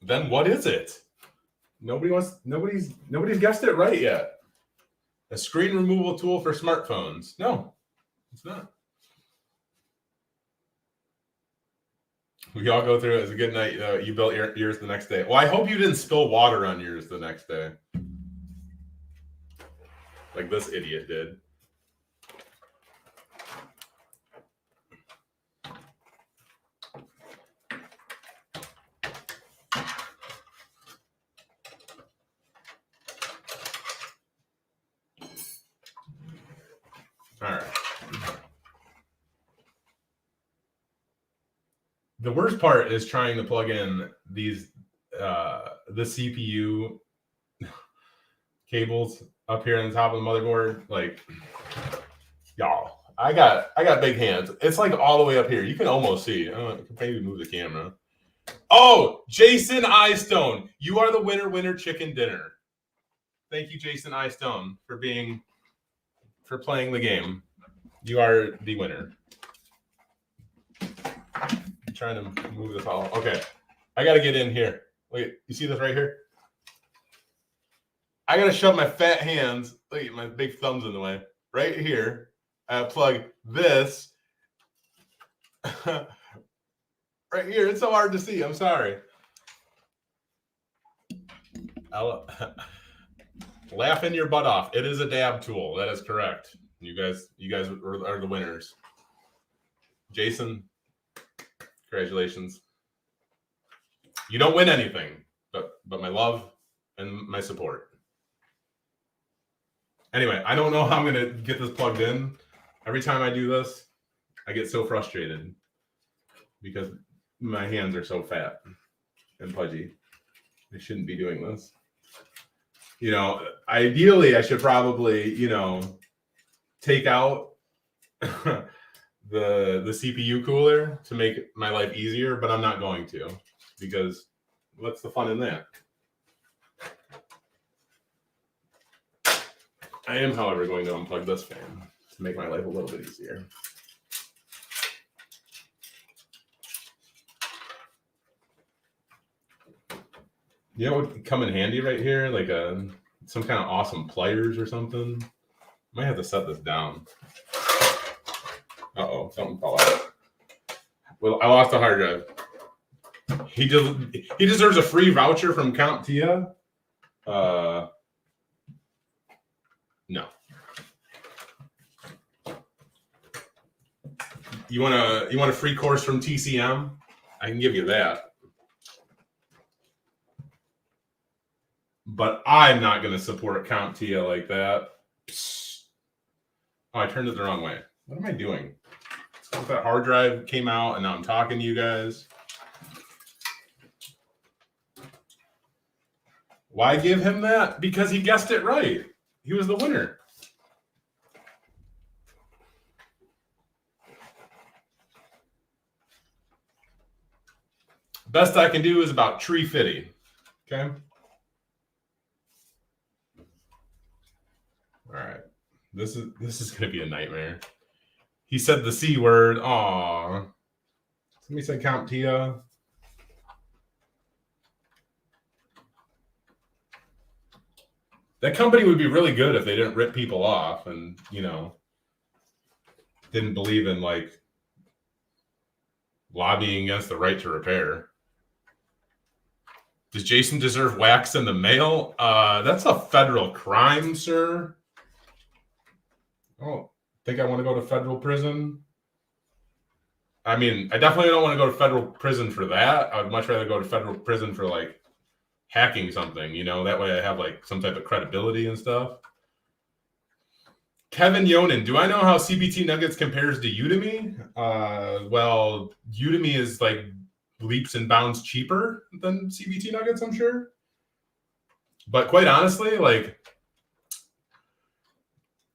Then what is it? Nobody's guessed it right yet. A screen removal tool for smartphones. No, it's not. We all go through it. It was a good night. You built yours the next day. Well, I hope you didn't spill water on yours the next day. Like this idiot did. All right. The worst part is trying to plug in these the CPU cables up here on the top of the motherboard. Like, y'all, I got big hands. It's like all the way up here. You can almost see. I can maybe move the camera. Oh, Jason Eyestone, you are the winner chicken dinner. Thank you, Jason Eyestone, for playing the game. You are the winner. I'm trying to move this all. Okay, I got to get in here. Wait, you see this right here? I got to shove my fat hands. Look at my big thumbs in the way. Right here, I plug this. Right here. It's so hard to see. I'm sorry. Laughing your butt off. It is a dab tool. That is correct. You guys are the winners. Jason, congratulations. You don't win anything, but my love and my support. Anyway, I don't know how I'm going to get this plugged in. Every time I do this, I get so frustrated because my hands are so fat and pudgy. I shouldn't be doing this. You know, ideally, I should probably, take out the CPU cooler to make my life easier, but I'm not going to, because what's the fun in that? I am, however, going to unplug this fan to make my life a little bit easier. You know what would come in handy right here? Like some kind of awesome pliers or something. Might have to set this down. Uh-oh, something fell out. Well, I lost a hard drive. He deserves a free voucher from CompTIA. No. You want a free course from TCM? I can give you that. But I'm not going to support CompTIA like that. Oh, I turned it the wrong way. What am I doing? That hard drive came out, and now I'm talking to you guys. Why give him that? Because he guessed it right. He was the winner. Best I can do is about $350. Okay. All right. This is going to be a nightmare. He said the C word. Aw. Somebody said CompTIA. That company would be really good if they didn't rip people off and, you know, didn't believe in like lobbying against the right to repair. Does Jason deserve wax in the mail? That's a federal crime, sir. Oh, think I want to go to federal prison? I mean, I definitely don't want to go to federal prison for that. I would much rather go to federal prison for like hacking something, you know, that way I have like some type of credibility and stuff. Kevin Yonan, do I know how CBT Nuggets compares to Udemy? Well, Udemy is like leaps and bounds cheaper than CBT Nuggets, I'm sure. But quite honestly, like,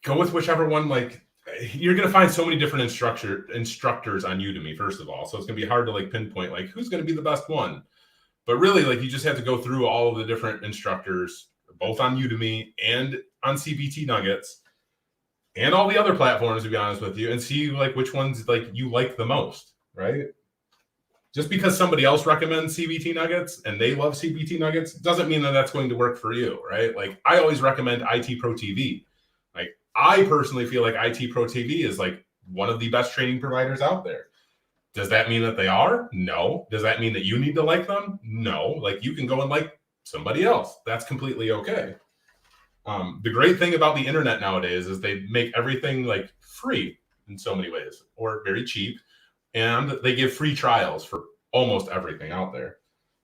go with whichever one. Like, you're going to find so many different instructors on Udemy, first of all. So it's going to be hard to like pinpoint like who's going to be the best one. But really, like, you just have to go through all of the different instructors, both on Udemy and on CBT Nuggets and all the other platforms, to be honest with you, and see like which ones like you like the most, right? Just because somebody else recommends CBT Nuggets and they love CBT Nuggets doesn't mean that that's going to work for you, right? Like, I always recommend IT Pro TV. Like, I personally feel like IT Pro TV is like one of the best training providers out there. Does that mean that they are? No. Does that mean that you need to like them? No. Like, you can go and like somebody else. That's completely okay. The great thing about the internet nowadays is they make everything like free in so many ways, or very cheap, and they give free trials for almost everything out there.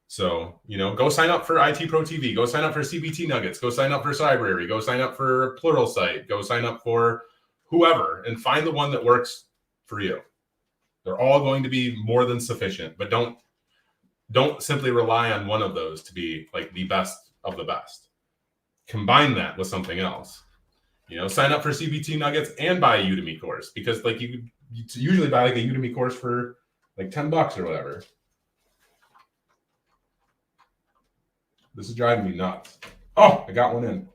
So, you know, go sign up for IT Pro TV, go sign up for CBT Nuggets, go sign up for Cybrary, go sign up for Pluralsight, go sign up for whoever, and find the one that works for you. They're all going to be more than sufficient, but don't simply rely on one of those to be like the best of the best. Combine that with something else. You know, sign up for CBT Nuggets and buy a Udemy course, because like you usually buy like a Udemy course for like $10 or whatever. This is driving me nuts. Oh, I got one in.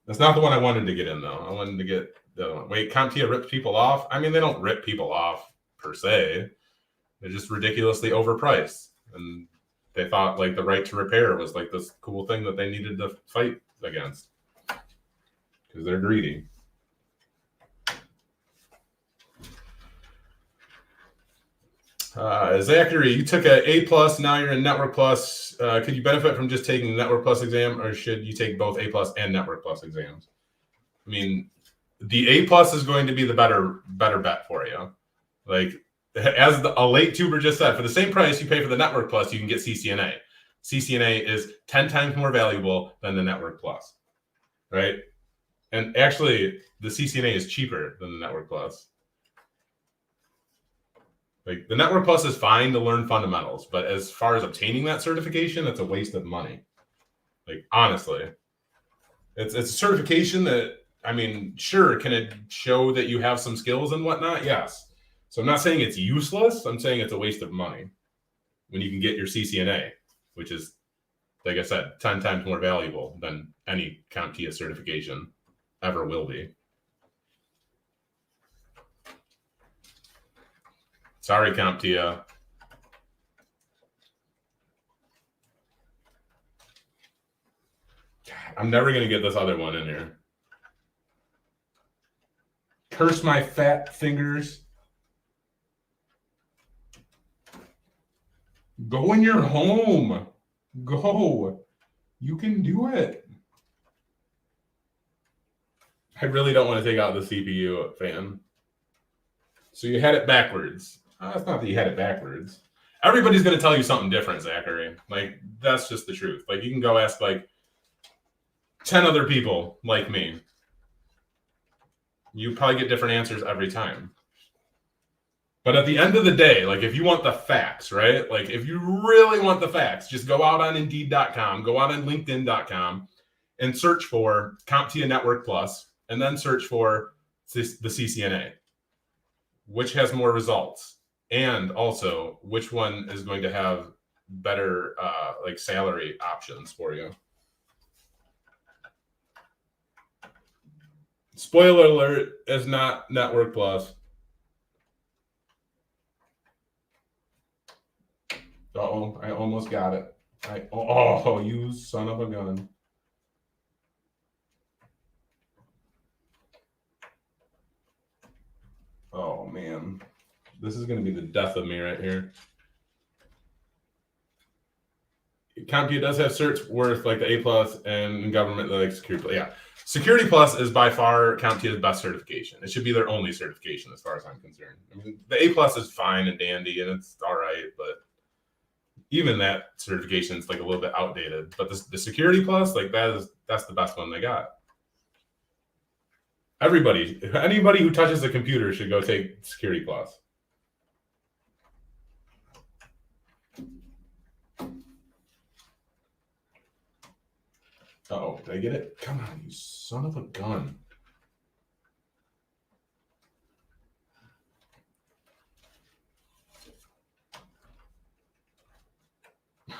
That's not the one I wanted to get in though. I wanted to get the other one. Wait, CompTIA rips people off? I mean, they don't rip people off per se. They're just ridiculously overpriced. And they thought like the right to repair was like this cool thing that they needed to fight against because they're greedy. Zachary, you took an A+, now you're in Network Plus. Could you benefit from just taking the Network Plus exam, or should you take both A+ and Network Plus exams? I mean, the A+ is going to be the better bet for you. Like, as a late tuber just said, for the same price you pay for the Network Plus, you can get CCNA. CCNA is 10 times more valuable than the Network Plus, right? And actually, the CCNA is cheaper than the Network Plus. Like, the Network Plus is fine to learn fundamentals, but as far as obtaining that certification, it's a waste of money. Like, honestly, it's a certification that, I mean, sure, can it show that you have some skills and whatnot? Yes. So I'm not saying it's useless. I'm saying it's a waste of money when you can get your CCNA, which is, like I said, 10 times more valuable than any CompTIA certification ever will be. Sorry, CompTIA. I'm never going to get this other one in here. Curse my fat fingers. Go in your home. Go. You can do it. I really don't want to take out the CPU fan. So you had it backwards. It's not that you had it backwards. Everybody's going to tell you something different, Zachary. Like, that's just the truth. Like, you can go ask, like, 10 other people like me. You probably get different answers every time. But at the end of the day, like if you want the facts, right? Like if you really want the facts, just go out on Indeed.com, go out on LinkedIn.com, and search for CompTIA Network Plus, and then search for the CCNA. Which has more results? And also, which one is going to have better like salary options for you? Spoiler alert, it's not Network Plus. Uh-oh, I almost got it. Oh, you son of a gun. Oh, man. This is going to be the death of me right here. CompTIA does have certs worth like the A plus and government like Security Plus. Yeah, Security Plus is by far CompTIA's best certification. It should be their only certification as far as I'm concerned. I mean, the A plus is fine and dandy and it's all right, but even that certification is like a little bit outdated. But the Security Plus, like that's the best one they got. Anybody who touches a computer should go take Security Plus. Uh-oh, did I get it? Come on, you son of a gun.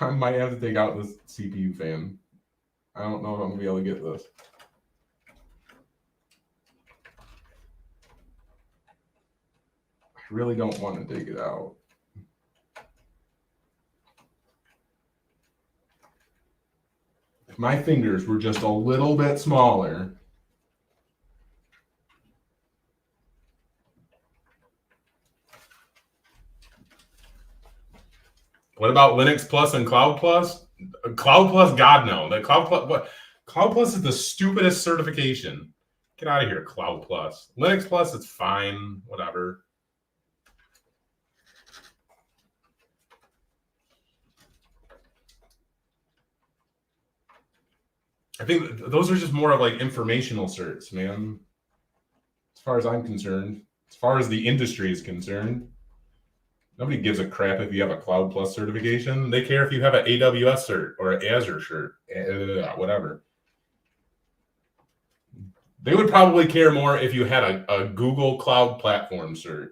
I might have to take out this CPU fan. I don't know if I'm going to be able to get this. I really don't want to take it out. If my fingers were just a little bit smaller. What about Linux Plus and Cloud Plus? Cloud Plus, God no. The Cloud Plus, what? Cloud Plus is the stupidest certification. Get out of here, Cloud Plus. Linux Plus, it's fine, whatever. I think those are just more of like informational certs, man. As far as I'm concerned, as far as the industry is concerned, nobody gives a crap if you have a Cloud Plus certification. They care if you have an AWS cert or an Azure cert, whatever. They would probably care more if you had a Google Cloud Platform cert.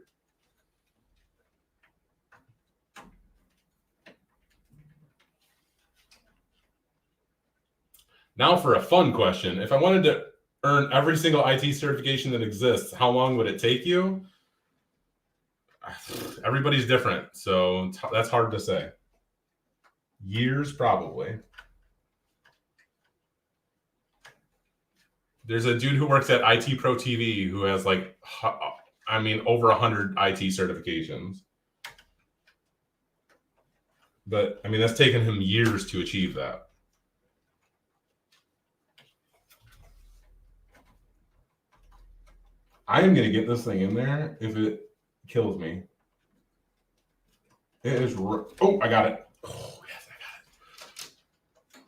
Now for a fun question. If I wanted to earn every single IT certification that exists, how long would it take you? Everybody's different, so that's hard to say. Years, probably. There's a dude who works at IT Pro TV who has like, I mean, over 100 IT certifications. But I mean, that's taken him years to achieve that. I am going to get this thing in there if it kills me. It is. Oh, I got it. Oh, yes, I got it.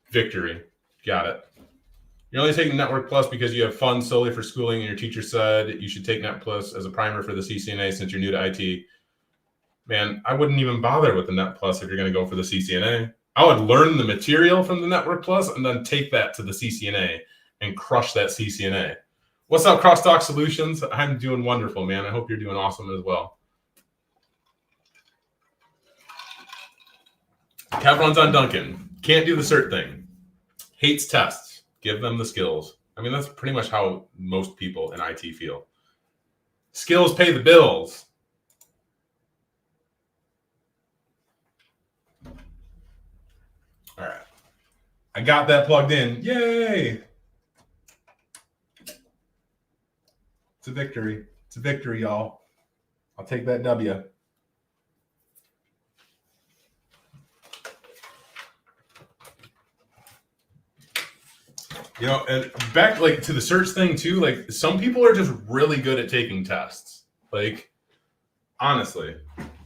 Victory. Got it. You're only taking Network Plus because you have funds solely for schooling, and your teacher said you should take Net Plus as a primer for the CCNA since you're new to IT. Man, I wouldn't even bother with the Net Plus if you're going to go for the CCNA. I would learn the material from the Network Plus and then take that to the CCNA and crush that CCNA. What's up, Crosstalk Solutions? I'm doing wonderful, man. I hope you're doing awesome as well. Kev runs on Duncan. Can't do the cert thing. Hates tests. Give them the skills. I mean, that's pretty much how most people in IT feel. Skills pay the bills. All right. I got that plugged in. Yay! It's a victory. It's a victory, y'all. I'll take that W. You know, and back like to the search thing too, like some people are just really good at taking tests. Like, honestly,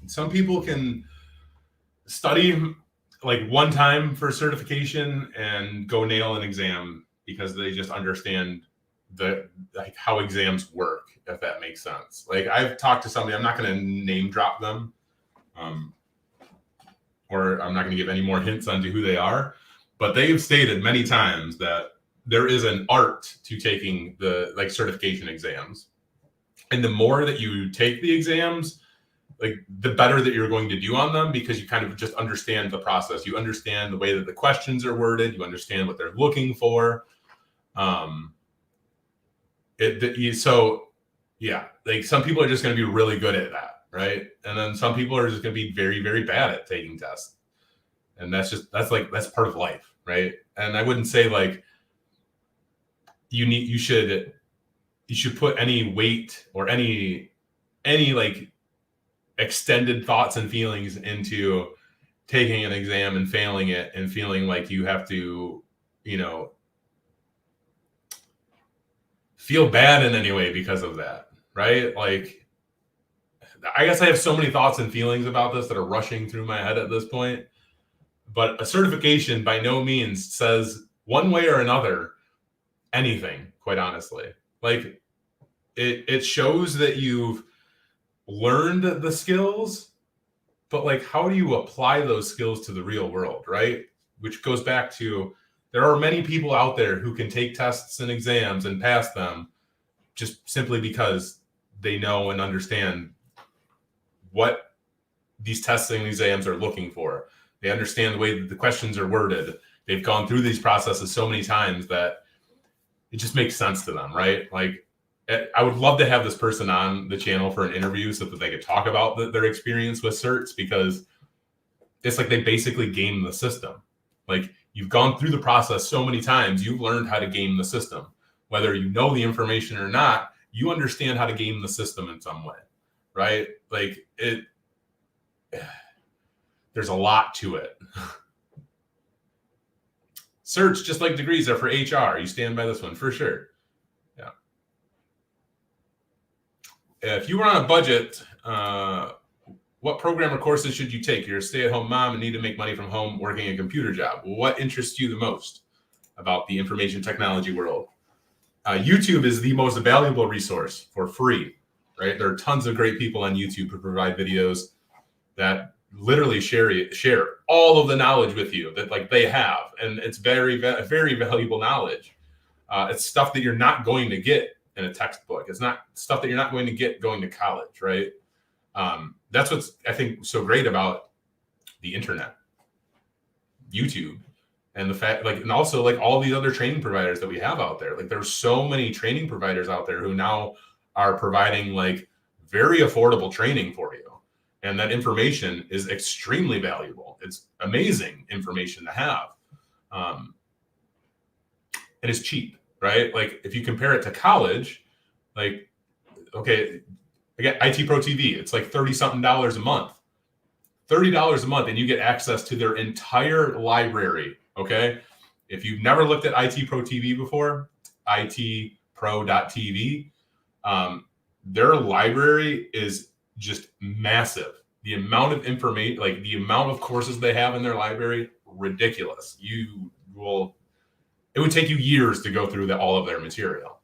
some people can study like one time for certification and go nail an exam because they just understand like how exams work, if that makes sense. Like I've talked to somebody, I'm not going to name drop them, or I'm not going to give any more hints onto who they are, but they've stated many times that there is an art to taking the like certification exams. And the more that you take the exams, like the better that you're going to do on them, because you kind of just understand the process. You understand the way that the questions are worded. You understand what they're looking for. So yeah, like some people are just going to be really good at that, right? And then some people are just going to be very, very bad at taking tests. And that's part of life, right? And I wouldn't say like you should put any weight or any like extended thoughts and feelings into taking an exam and failing it and feeling like you have to, feel bad in any way because of that, right? Like, I guess I have so many thoughts and feelings about this that are rushing through my head at this point. But a certification by no means says one way or another anything, quite honestly. Like, it shows that you've learned the skills, but like, how do you apply those skills to the real world, right? Which goes back to, there are many people out there who can take tests and exams and pass them just simply because they know and understand what these tests and exams are looking for. They understand the way that the questions are worded. They've gone through these processes so many times that it just makes sense to them, right? Like, I would love to have this person on the channel for an interview so that they could talk about their experience with certs, because it's like they basically game the system. Like, you've gone through the process so many times, you've learned how to game the system. Whether you know the information or not, you understand how to game the system in some way, right? Like, there's a lot to it. Certs, just like degrees, are for HR. You stand by this one for sure. Yeah. If you were on a budget, what program or courses should you take? You're a stay-at-home mom and need to make money from home working a computer job. What interests you the most about the information technology world? YouTube is the most valuable resource for free, right? There are tons of great people on YouTube who provide videos that literally share all of the knowledge with you that like they have. And it's very, very valuable knowledge. It's stuff that you're not going to get in a textbook. It's not stuff that you're not going to get going to college, right? That's what's, I think, so great about the internet, YouTube, and the fact, like, and also like all these other training providers that we have out there. Like, there's so many training providers out there who now are providing like very affordable training for you. And that information is extremely valuable. It's amazing information to have. And it's cheap, right? Like, if you compare it to college, like, okay, I get IT Pro TV. It's like $30-something a month. $30 a month, and you get access to their entire library, okay? If you've never looked at IT Pro TV before, itpro.tv, their library is just massive. The amount of information, like the amount of courses they have in their library, ridiculous. It would take you years to go through all of their material.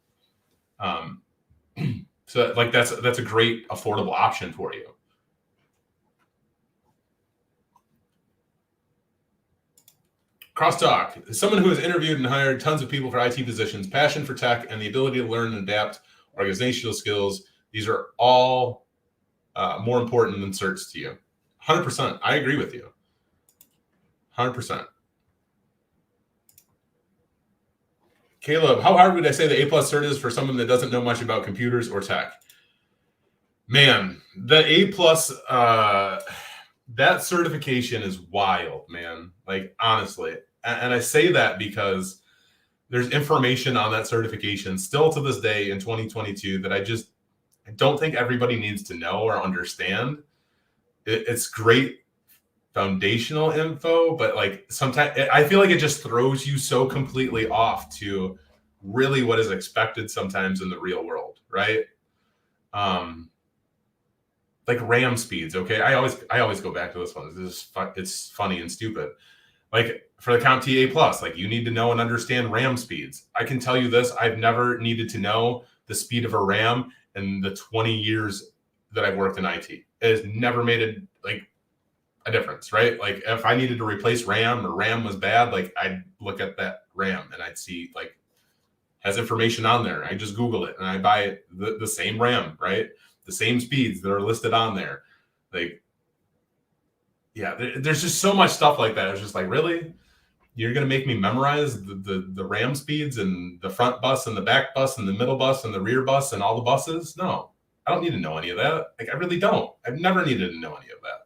So like that's a great affordable option for you. Crosstalk. Someone who has interviewed and hired tons of people for IT positions, passion for tech, and the ability to learn and adapt organizational skills. These are all more important than certs to you. 100%. I agree with you. 100%. Caleb, how hard would I say the A+ cert is for someone that doesn't know much about computers or tech? Man, the A+, that certification is wild, man. Like, honestly. And I say that because there's information on that certification still to this day in 2022 that I don't think everybody needs to know or understand. It's great foundational info, but like sometimes I feel like it just throws you so completely off to really what is expected sometimes in the real world, right? Like RAM speeds. Okay, I always go back to this one. It's funny and stupid. Like, For the CompTIA A Plus, like you need to know and understand RAM speeds. I can tell you this, I've never needed to know the speed of a RAM in the 20 years that I've worked in IT. It has never made a difference, right? Like if I needed to replace RAM or RAM was bad, like I'd look at that RAM and I'd see like has information on there. I just Google it and I buy the same RAM, right? The same speeds that are listed on there. Like, yeah, there's just so much stuff like that. It's just like, really? You're going to make me memorize the RAM speeds and the front bus and the back bus and the middle bus and the rear bus and all the buses? No, I don't need to know any of that. Like, I really don't. I've never needed to know any of that.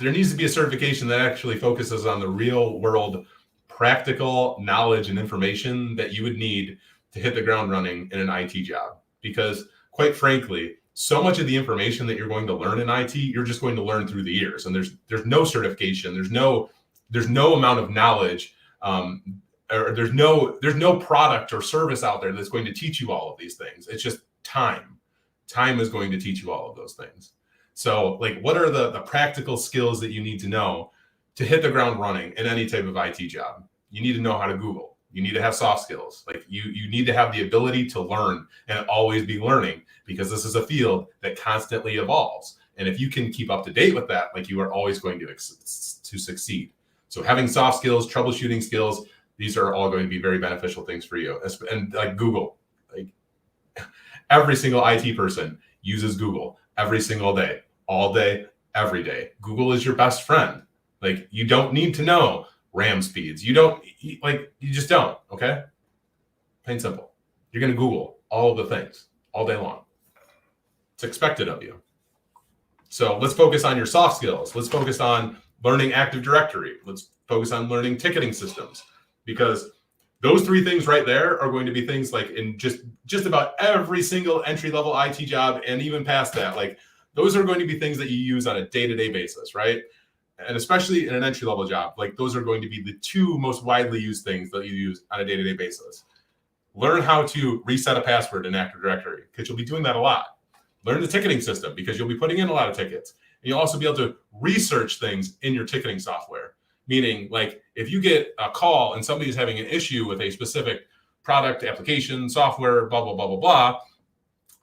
There needs to be a certification that actually focuses on the real world practical knowledge and information that you would need to hit the ground running in an IT job. Because quite frankly, so much of the information that you're going to learn in IT, you're just going to learn through the years. And there's no certification, there's no amount of knowledge, or there's no product or service out there that's going to teach you all of these things. It's just time. Time is going to teach you all of those things. So like, what are the practical skills that you need to know to hit the ground running in any type of IT job? You need to know how to Google. You need to have soft skills. Like you need to have the ability to learn and always be learning, because this is a field that constantly evolves. And if you can keep up to date with that, like you are always going to succeed. So having soft skills, troubleshooting skills, these are all going to be very beneficial things for you. And like Google, like every single IT person uses Google every single day, all day, every day. Google is your best friend. Like you don't need to know RAM speeds. You just don't, okay? Plain simple. You're going to Google all of the things all day long. It's expected of you. So let's focus on your soft skills. Let's focus on learning Active Directory. Let's focus on learning ticketing systems, because those three things right there are going to be things like in just about every single entry-level IT job, and even past that, like those are going to be things that you use on a day-to-day basis, right? And especially in an entry-level job, like those are going to be the two most widely used things that you use on a day-to-day basis. Learn how to reset a password in Active Directory, because you'll be doing that a lot. Learn the ticketing system, because you'll be putting in a lot of tickets. And you'll also be able to research things in your ticketing software. Meaning, like if you get a call and somebody's having an issue with a specific product, application, software, blah, blah, blah, blah, blah,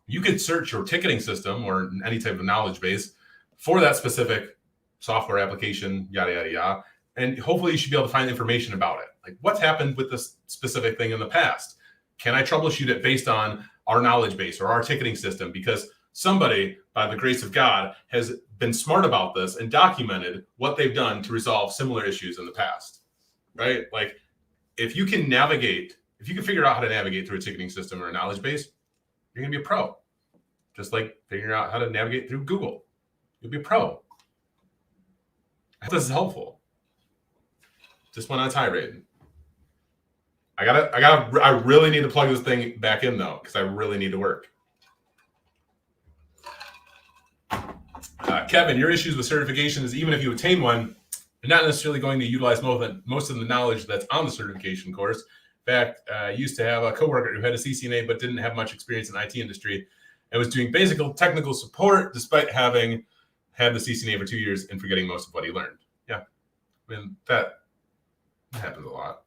you could search your ticketing system or any type of knowledge base for that specific software application, yada, yada, yada. And hopefully you should be able to find information about it. Like what's happened with this specific thing in the past? Can I troubleshoot it based on our knowledge base or our ticketing system? Because somebody, by the grace of God, has been smart about this and documented what they've done to resolve similar issues in the past, right? Like if you can figure out how to navigate through a ticketing system or a knowledge base, you're gonna be a pro. Just like figuring out how to navigate through Google, you'll be a pro. I hope this is helpful. Just went on a tirade. I really need to plug this thing back in though, because I really need to work. Kevin, your issues with certification is even if you attain one, you're not necessarily going to utilize most of the knowledge that's on the certification course. In fact, I used to have a coworker who had a CCNA but didn't have much experience in the IT industry and was doing basic technical support despite having had the CCNA for 2 years and forgetting most of what he learned. Yeah, I mean, that happens a lot.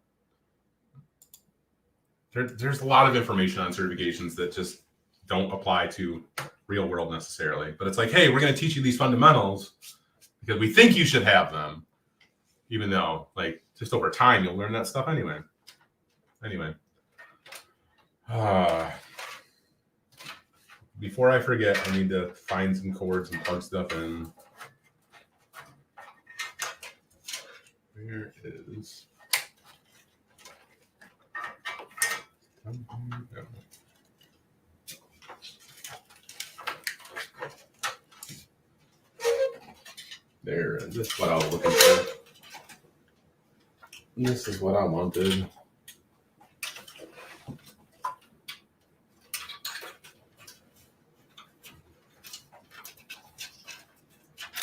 There's a lot of information on certifications that just don't apply to real world necessarily. But it's like, hey, we're going to teach you these fundamentals because we think you should have them, even though like just over time you'll learn that stuff anyway. Before I forget, I need to find some cords and plug stuff in. Where is... There, this is what I was looking for. This is what I wanted.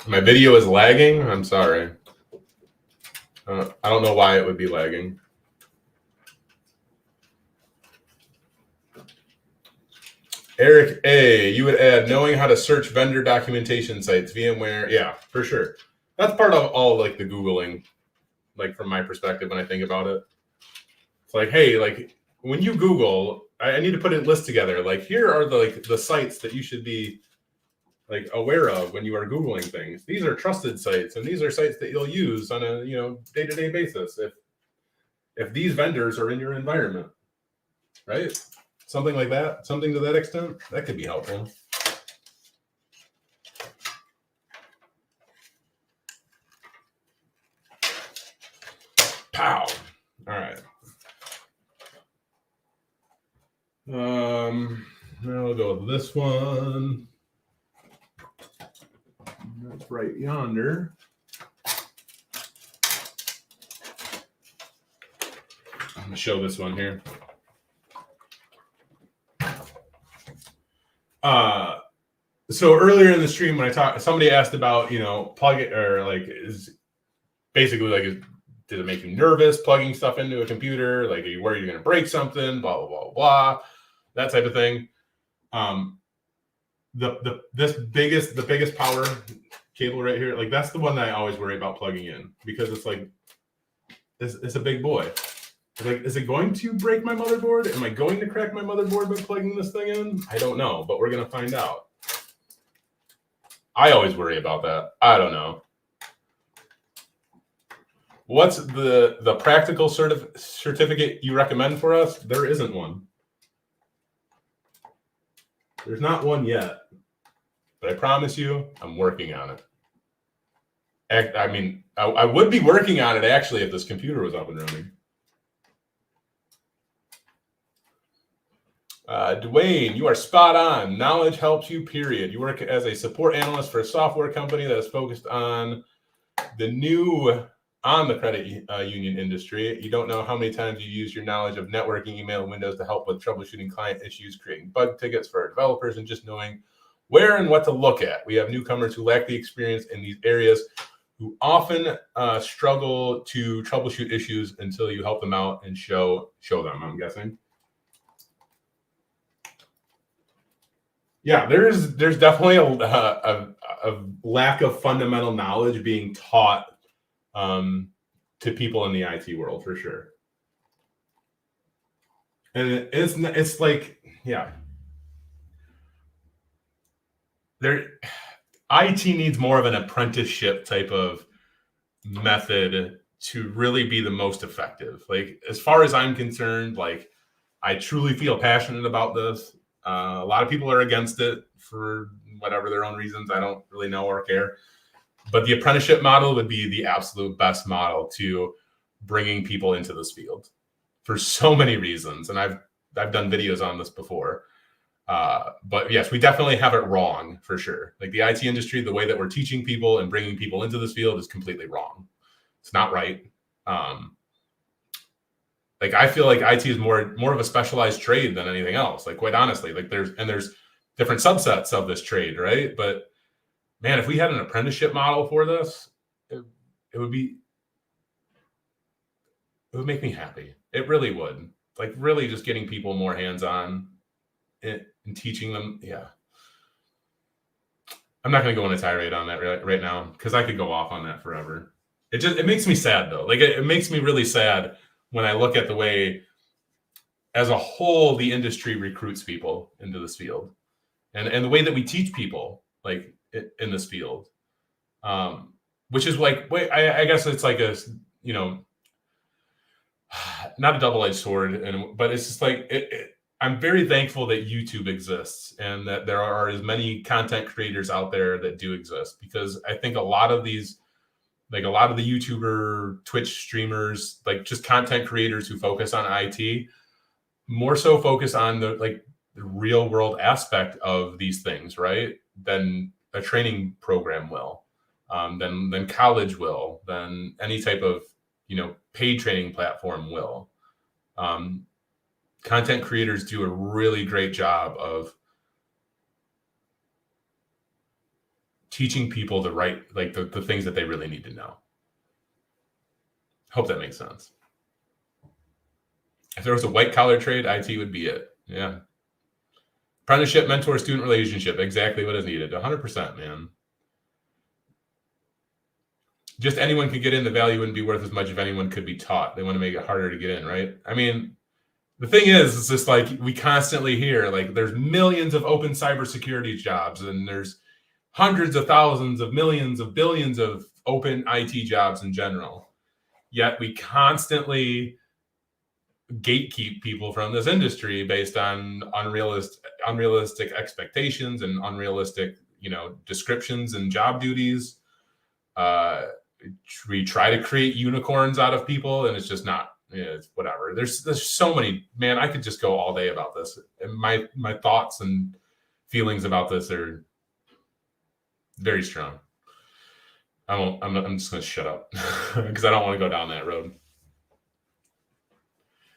My video is lagging. I'm sorry. I don't know why it would be lagging. Eric A, you would add knowing how to search vendor documentation sites, VMware. Yeah, for sure. that's part of all like the Googling, like from my perspective when I think about it. It's like, hey, like when you Google, I need to put a list together. Like here are the sites that you should be like aware of when you are Googling things. These are trusted sites, and these are sites that you'll use on a day-to-day basis if these vendors are in your environment, right? Something like that, something to that extent, that could be helpful. Pow. All right. Now we'll go with this one. That's right yonder. I'm gonna show this one here. So earlier in the stream when I talked, somebody asked about plug it, or like is basically like did it make you nervous plugging stuff into a computer? Like, are you worried you're going to break something? Blah, blah, blah, blah. That type of thing. The biggest power cable right here, like that's the one that I always worry about plugging in, because it's like, it's a big boy. Like, is it going to break my motherboard? Am I going to crack my motherboard by plugging this thing in? I don't know, but we're going to find out. I always worry about that. I don't know. What's the practical certificate you recommend for us? There isn't one. There's not one yet, but I promise you, I'm working on it. I mean, I would be working on it actually if this computer was up and running. Dwayne, you are spot on. Knowledge helps you, period. You work as a support analyst for a software company that is focused on the credit union industry. You don't know how many times you use your knowledge of networking, email, and Windows to help with troubleshooting client issues, creating bug tickets for our developers, and just knowing where and what to look at. We have newcomers who lack the experience in these areas who often struggle to troubleshoot issues until you help them out and show them, I'm guessing. Yeah, there's definitely a lack of fundamental knowledge being taught to people in the IT world, for sure. And it's like, yeah, IT needs more of an apprenticeship type of method to really be the most effective. Like, as far as I'm concerned, like, I truly feel passionate about this. A lot of people are against it for whatever their own reasons. I don't really know or care. But the apprenticeship model would be the absolute best model to bringing people into this field for so many reasons. And I've done videos on this before. But yes, we definitely have it wrong for sure. Like, the IT industry, the way that we're teaching people and bringing people into this field is completely wrong. It's not right. Like, I feel like IT is more of a specialized trade than anything else. Like, quite honestly, like there's different subsets of this trade, right? But man, if we had an apprenticeship model for this, it would make me happy. It really would. Like, really just getting people more hands-on and teaching them. Yeah. I'm not going to go on a tirade on that right now, because I could go off on that forever. It makes me sad though. Like, it makes me really sad when I look at the way, as a whole, the industry recruits people into this field, and the way that we teach people, like, in this field, which is like, I guess it's like a, not a double-edged sword, but it's just like, I'm very thankful that YouTube exists and that there are as many content creators out there that do exist, because I think a lot of these, like a lot of the YouTuber, Twitch streamers, like just content creators who focus on IT, more so focus on the real world aspect of these things, right? Than a training program will, than college will, than any type of, paid training platform will. Content creators do a really great job of teaching people the right, like the things that they really need to know. Hope that makes sense. If there was a white collar trade, IT would be it. Yeah. Apprenticeship, mentor, student relationship, exactly what is needed. 100%, man. just anyone could get in, the value wouldn't be worth as much if anyone could be taught. They want to make it harder to get in, right? I mean, the thing is, it's just like we constantly hear, like there's millions of open cybersecurity jobs, and there's hundreds of thousands of millions of billions of open IT jobs in general. Yet we constantly gatekeep people from this industry based on unrealistic expectations and unrealistic, descriptions and job duties. We try to create unicorns out of people, and it's just not. It's whatever. There's so many. Man, I could just go all day about this. And my thoughts and feelings about this are very strong. I'm just going to shut up because I don't want to go down that road.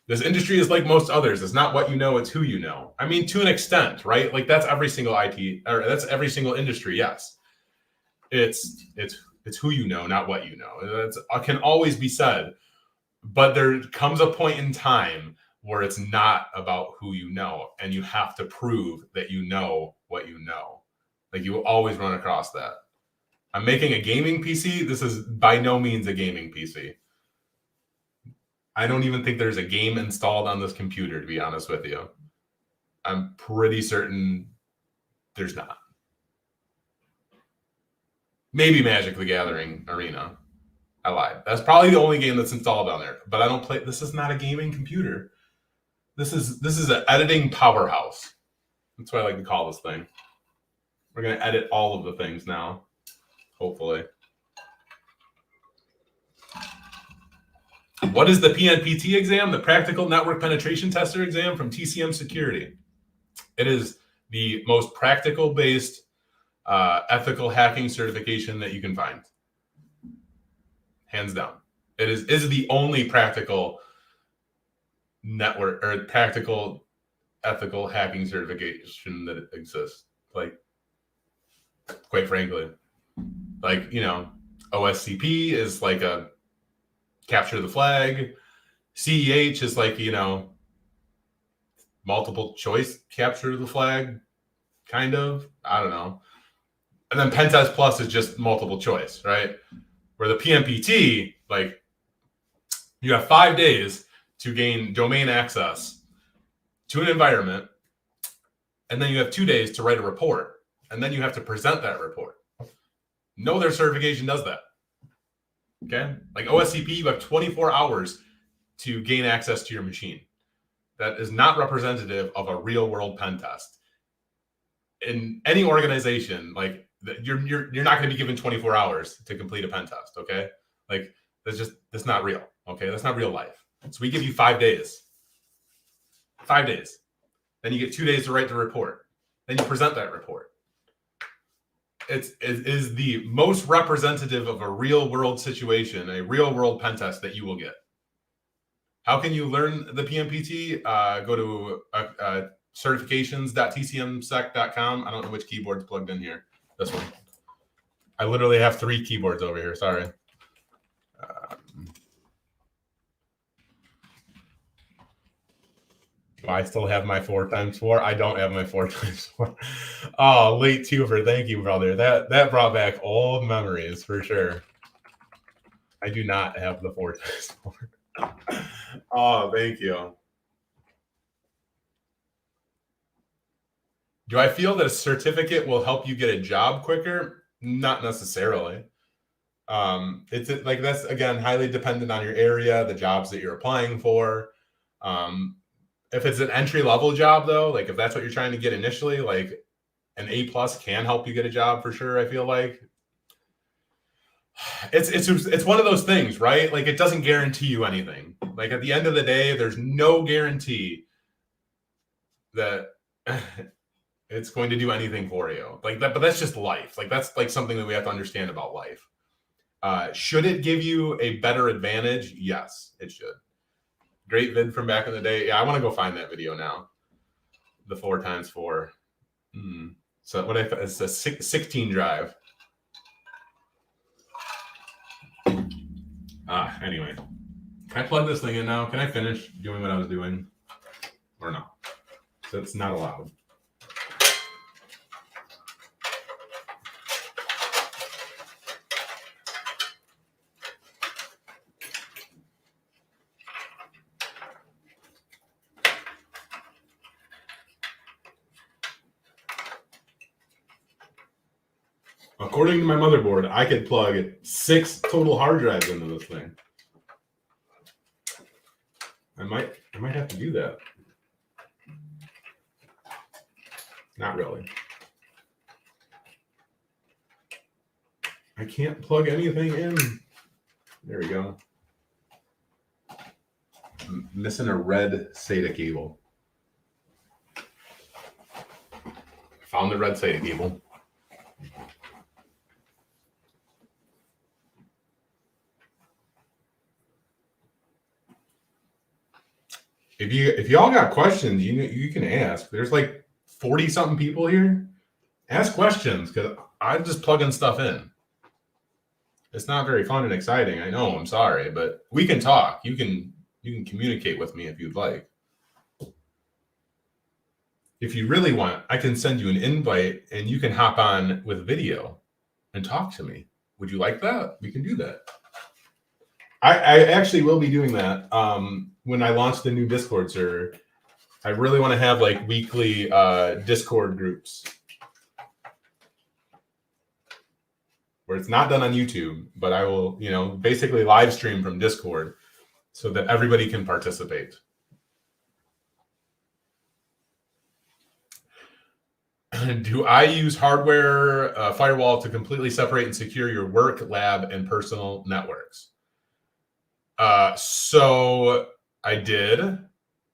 This industry is like most others. It's not what you know, it's who you know. I mean, to an extent, right? Like that's every single IT, or that's every single industry. Yes, it's who you know, not what you know. It can always be said, but there comes a point in time where it's not about who you know, and you have to prove that you know what you know. Like you will always run across that. I'm making a gaming PC. This is by no means a gaming PC. I don't even think there's a game installed on this computer, to be honest with you. I'm pretty certain there's not. Maybe Magic the Gathering Arena. I lied. That's probably the only game that's installed on there. But I don't play. This is not a gaming computer. This is an editing powerhouse. That's what I like to call this thing. We're going to edit all of the things now, hopefully. What is the PNPT exam? The Practical Network Penetration Tester exam from TCM Security. It is the most practical-based ethical hacking certification that you can find. Hands down. It is the only practical network or practical ethical hacking certification that exists. Like, quite frankly, like, OSCP is like a capture the flag. CEH is like, multiple choice capture the flag, kind of. I don't know. And then Pentest Plus is just multiple choice, right? Where the PNPT, like, you have 5 days to gain domain access to an environment, and then you have 2 days to write a report, and then you have to present that report. No other certification does that. Okay? Like OSCP, you have 24 hours to gain access to your machine. That is not representative of a real-world pen test. In any organization, like, you're not going to be given 24 hours to complete a pen test, okay? Like, that's not real, okay? That's not real life. So we give you 5 days. 5 days. Then you get 2 days to write the report. Then you present that report. It is the most representative of a real-world situation, a real-world pen test that you will get. How can you learn the PNPT? Go to certifications.tcmsec.com. I don't know which keyboard's plugged in here. This one. I literally have 3 keyboards over here. Sorry. Do I still have my 4x4? I don't have my 4x4. Oh, late tuber. Thank you, brother. That brought back old memories for sure. I do not have the 4x4. Oh, thank you. Do I feel that a certificate will help you get a job quicker? Not necessarily. It's like, that's, again, highly dependent on your area, the jobs that you're applying for. If it's an entry-level job, though, like if that's what you're trying to get initially, like an A+ can help you get a job for sure, I feel like. It's one of those things, right? Like, it doesn't guarantee you anything. Like, at the end of the day, there's no guarantee that it's going to do anything for you. Like that, but that's just life. Like, that's like something that we have to understand about life. Should it give you a better advantage? Yes, it should. Great vid from back in the day. Yeah, I want to go find that video now. The 4x4. So what it's a 16 drive. Anyway, can I plug this thing in now? Can I finish doing what I was doing, or no? So it's not allowed. According to my motherboard, I could plug 6 total hard drives into this thing. I might have to do that. Not really. I can't plug anything in. There we go. I'm missing a red SATA cable. Found the red SATA cable. If y'all got questions, you can ask. There's like 40 something people here. Ask questions because I'm just plugging stuff in. It's not very fun and exciting. I know. I'm sorry, but we can talk. You can communicate with me if you'd like. If you really want, I can send you an invite and you can hop on with video and talk to me. Would you like that? We can do that. I actually will be doing that when I launch the new Discord server. I really want to have like weekly Discord groups where it's not done on YouTube, but I will, basically live stream from Discord so that everybody can participate. Do I use hardware firewall to completely separate and secure your work, lab, and personal networks? So I did.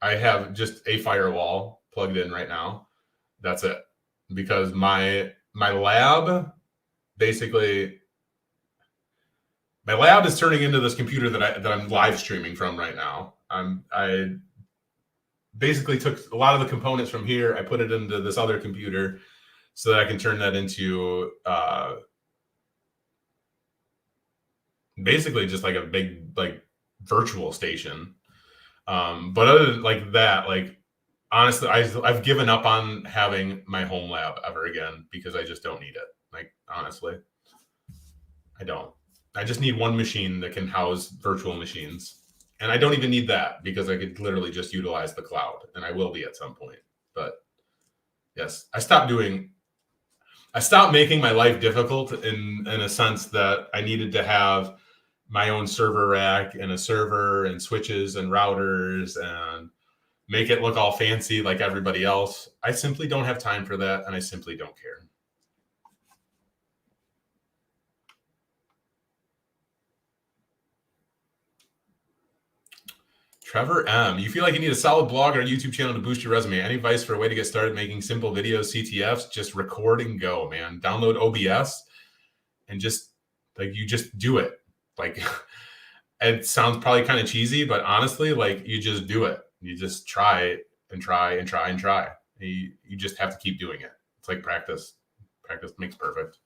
I have just a firewall plugged in right now. That's it. Because my lab, basically, my lab is turning into this computer that I'm live streaming from right now. I basically took a lot of the components from here. I put it into this other computer so that I can turn that into basically just like a big virtual station. But other than like that, honestly, I've given up on having my home lab ever again because I just don't need it. Like, honestly, I don't. I just need one machine that can house virtual machines. And I don't even need that because I could literally just utilize the cloud, and I will be at some point. But yes, I stopped making my life difficult in a sense that I needed to have my own server rack and a server and switches and routers and make it look all fancy like everybody else. I simply don't have time for that, and I simply don't care. Trevor M., you feel like you need a solid blog or a YouTube channel to boost your resume. Any advice for a way to get started making simple videos, CTFs? Just record and go, man. Download OBS and just do it. Like, it sounds probably kind of cheesy, but honestly, you just do it. You just try and try and try and try. You just have to keep doing it. It's like practice. Practice makes perfect.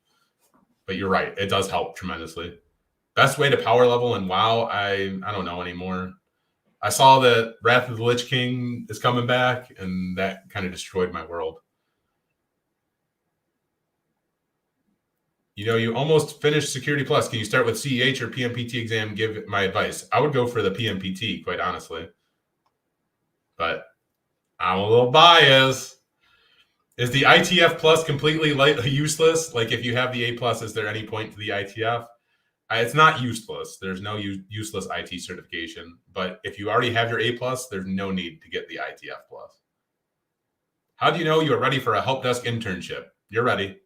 But you're right. It does help tremendously. Best way to power level in WoW? I don't know anymore. I saw that Wrath of the Lich King is coming back, and that kind of destroyed my world. You almost finished Security Plus. Can you start with CEH or PMPT exam? Give my advice. I would go for the PMPT, quite honestly. But I'm a little biased. Is the ITF Plus completely useless? Like, if you have the A Plus, is there any point to the ITF? It's not useless. There's no useless IT certification. But if you already have your A Plus, there's no need to get the ITF Plus. How do you know you are ready for a help desk internship? You're ready.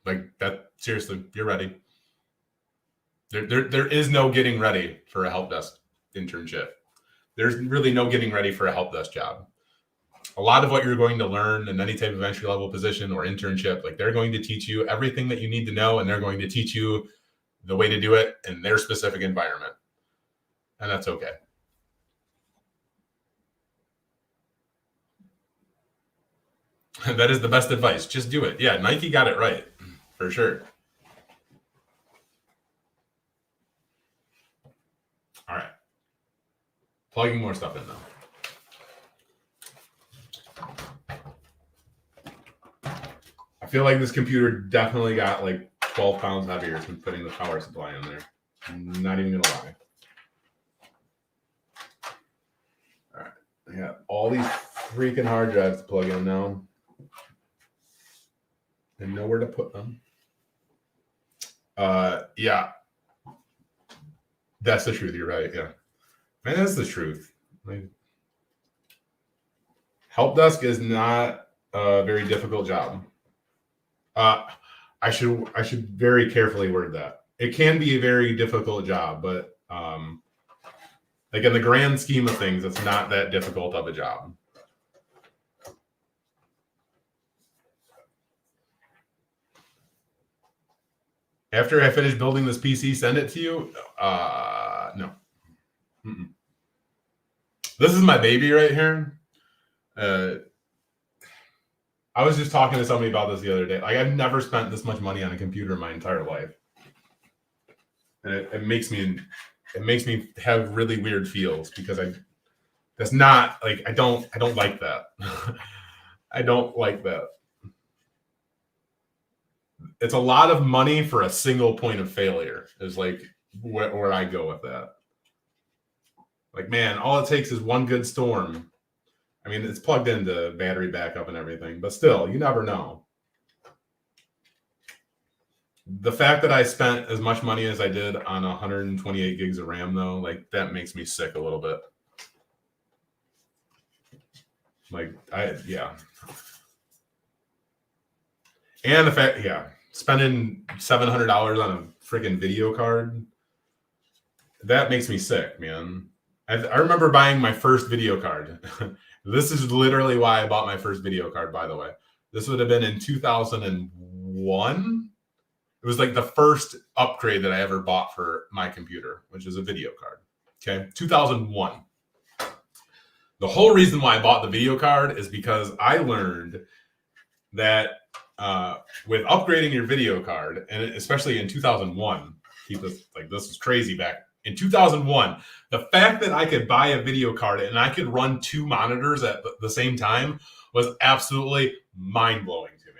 Like that, seriously, you're ready. There is no getting ready for a help desk internship. There's really no getting ready for a help desk job. A lot of what you're going to learn in any type of entry level position or internship, they're going to teach you everything that you need to know, and they're going to teach you the way to do it in their specific environment. And that's okay. That is the best advice. Just do it. Yeah, Nike got it right, for sure. All right. Plugging more stuff in, though. I feel like this computer definitely got 12 pounds heavier since putting the power supply in there. I'm not even going to lie. All right. I got all these freaking hard drives to plug in now. and know where to put them. Yeah. That's the truth. You're right. Yeah. Man, that's the truth. Like, help desk is not a very difficult job. I should very carefully word that. It can be a very difficult job, but like in the grand scheme of things, it's not that difficult of a job. After I finish building this PC, send it to you? No. Mm-mm. This is my baby right here. I was just talking to somebody about this the other day. Like, I've never spent this much money on a computer in my entire life, and it makes me have really weird feels because that's not like I don't like that. I don't like that. It's a lot of money for a single point of failure. Is like where I go with that. Like, man, all it takes is one good storm. I mean, it's plugged into battery backup and everything, but still, you never know. The fact that I spent as much money as I did on 128 gigs of RAM, though, like that makes me sick a little bit. Like, yeah. And the fact, yeah, spending $700 on a freaking video card, that makes me sick, man. I remember buying my first video card. This is literally why I bought my first video card, by the way. This would have been in 2001. It was like the first upgrade that I ever bought for my computer, which is a video card. Okay, 2001. The whole reason why I bought the video card is because I learned that with upgrading your video card, and especially in 2001, this was crazy back in 2001. The fact that I could buy a video card and I could run two monitors at the same time was absolutely mind-blowing to me.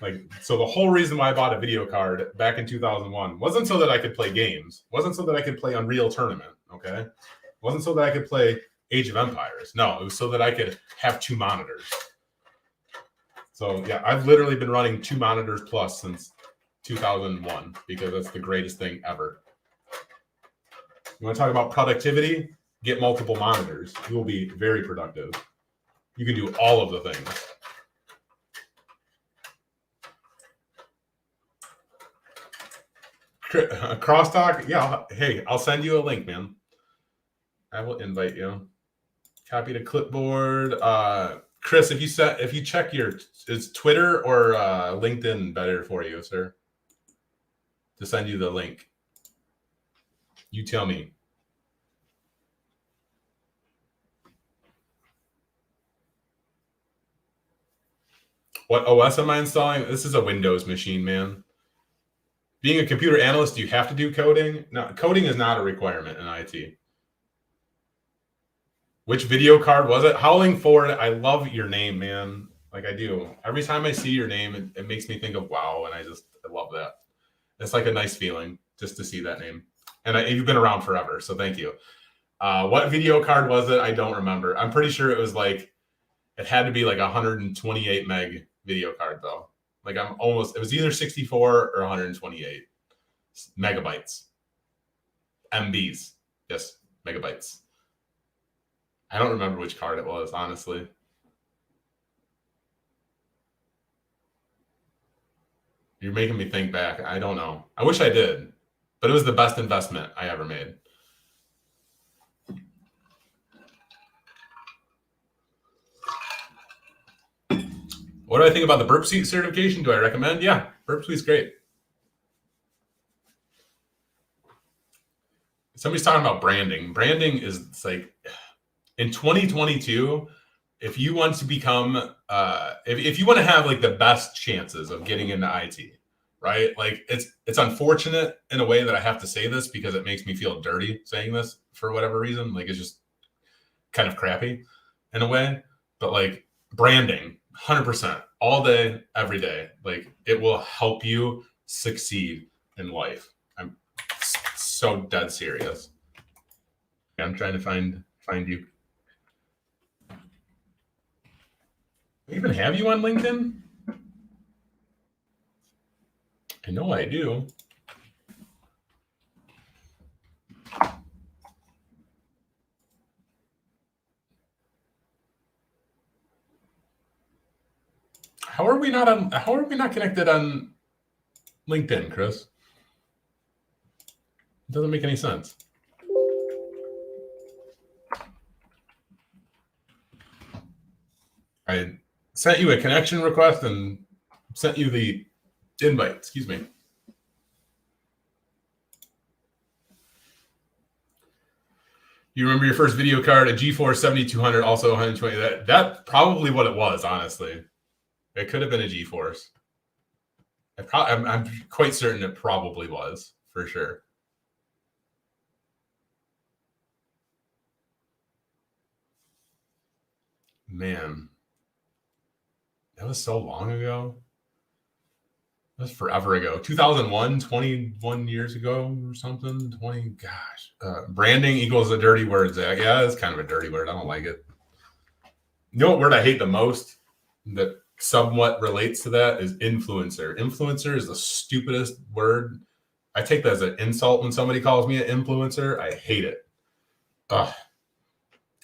Like, so the whole reason why I bought a video card back in 2001 wasn't so that I could play games, wasn't so that I could play Unreal Tournament, okay? Wasn't so that I could play Age of Empires. No, it was so that I could have two monitors. So yeah, I've literally been running two monitors plus since 2001 because that's the greatest thing ever. You want to talk about productivity? Get multiple monitors. You will be very productive. You can do all of the things. Crosstalk? Yeah. Hey, I'll send you a link, man. I will invite you. Copy to clipboard. Chris, if you check is Twitter or LinkedIn better for you, sir? To send you the link. You tell me. What OS am I installing? This is a Windows machine, man. Being a computer analyst, do you have to do coding? No, coding is not a requirement in IT. Which video card was it? Howling Ford. I love your name, man. Like I do. Every time I see your name, it makes me think of WoW, and I love that. It's like a nice feeling just to see that name. And you've been around forever, so thank you. What video card was it? I don't remember. I'm pretty sure it was like, it had to be like 128 meg video card though. Like it was either 64 or 128 megabytes. MBs. Yes, megabytes. I don't remember which card it was, honestly. You're making me think back. I don't know. I wish I did, but it was the best investment I ever made. What do I think about the Burp Suite certification? Do I recommend? Yeah, Burp Suite's great. Somebody's talking about branding. Branding is like, in 2022, if you want to become, if you want to have like the best chances of getting into IT, right? Like it's unfortunate in a way that I have to say this because it makes me feel dirty saying this for whatever reason. Like it's just kind of crappy in a way, but like branding, 100% all day, every day. Like it will help you succeed in life. I'm so dead serious. I'm trying to find you. We even have you on LinkedIn? I know I do. How are we not connected on LinkedIn, Chris? It doesn't make any sense. I sent you a connection request and sent you the invite. Excuse me. You remember your first video card, a GeForce 7200, also 120. That's probably what it was, honestly. It could have been a GeForce. I'm quite certain it probably was, for sure. Man, that was so long ago. That was forever ago. 2001, 21 years ago or something. 20, gosh. Branding equals a dirty word, Zach. Yeah, it's kind of a dirty word. I don't like it. You know what word I hate the most that somewhat relates to that is influencer. Influencer is the stupidest word. I take that as an insult when somebody calls me an influencer. I hate it. Ugh.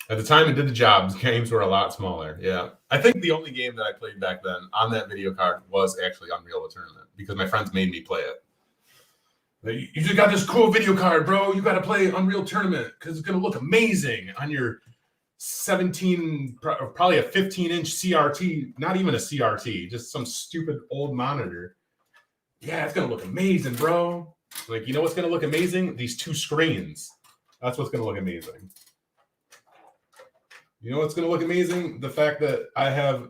At the time it did the job, games were a lot smaller. Yeah. I think the only game that I played back then on that video card was actually Unreal Tournament because my friends made me play it. You just got this cool video card, bro. You got to play Unreal Tournament because it's going to look amazing on your 17, probably a 15-inch CRT, not even a CRT, just some stupid old monitor. Yeah, it's going to look amazing, bro. Like, you know what's going to look amazing? These two screens. That's what's going to look amazing. You know what's going to look amazing? The fact that I have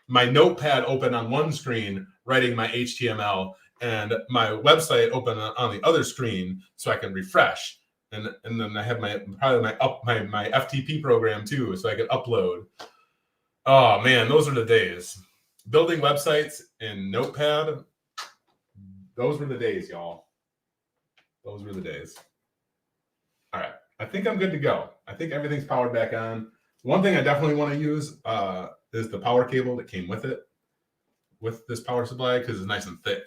my notepad open on one screen, writing my HTML, and my website open on the other screen so I can refresh. And then I have my FTP program too, so I can upload. Oh man, those are the days. Building websites in Notepad, those were the days, y'all. Those were the days. All right, I think I'm good to go. I think everything's powered back on. One thing I definitely want to use is the power cable that came with it, with this power supply, because it's nice and thick.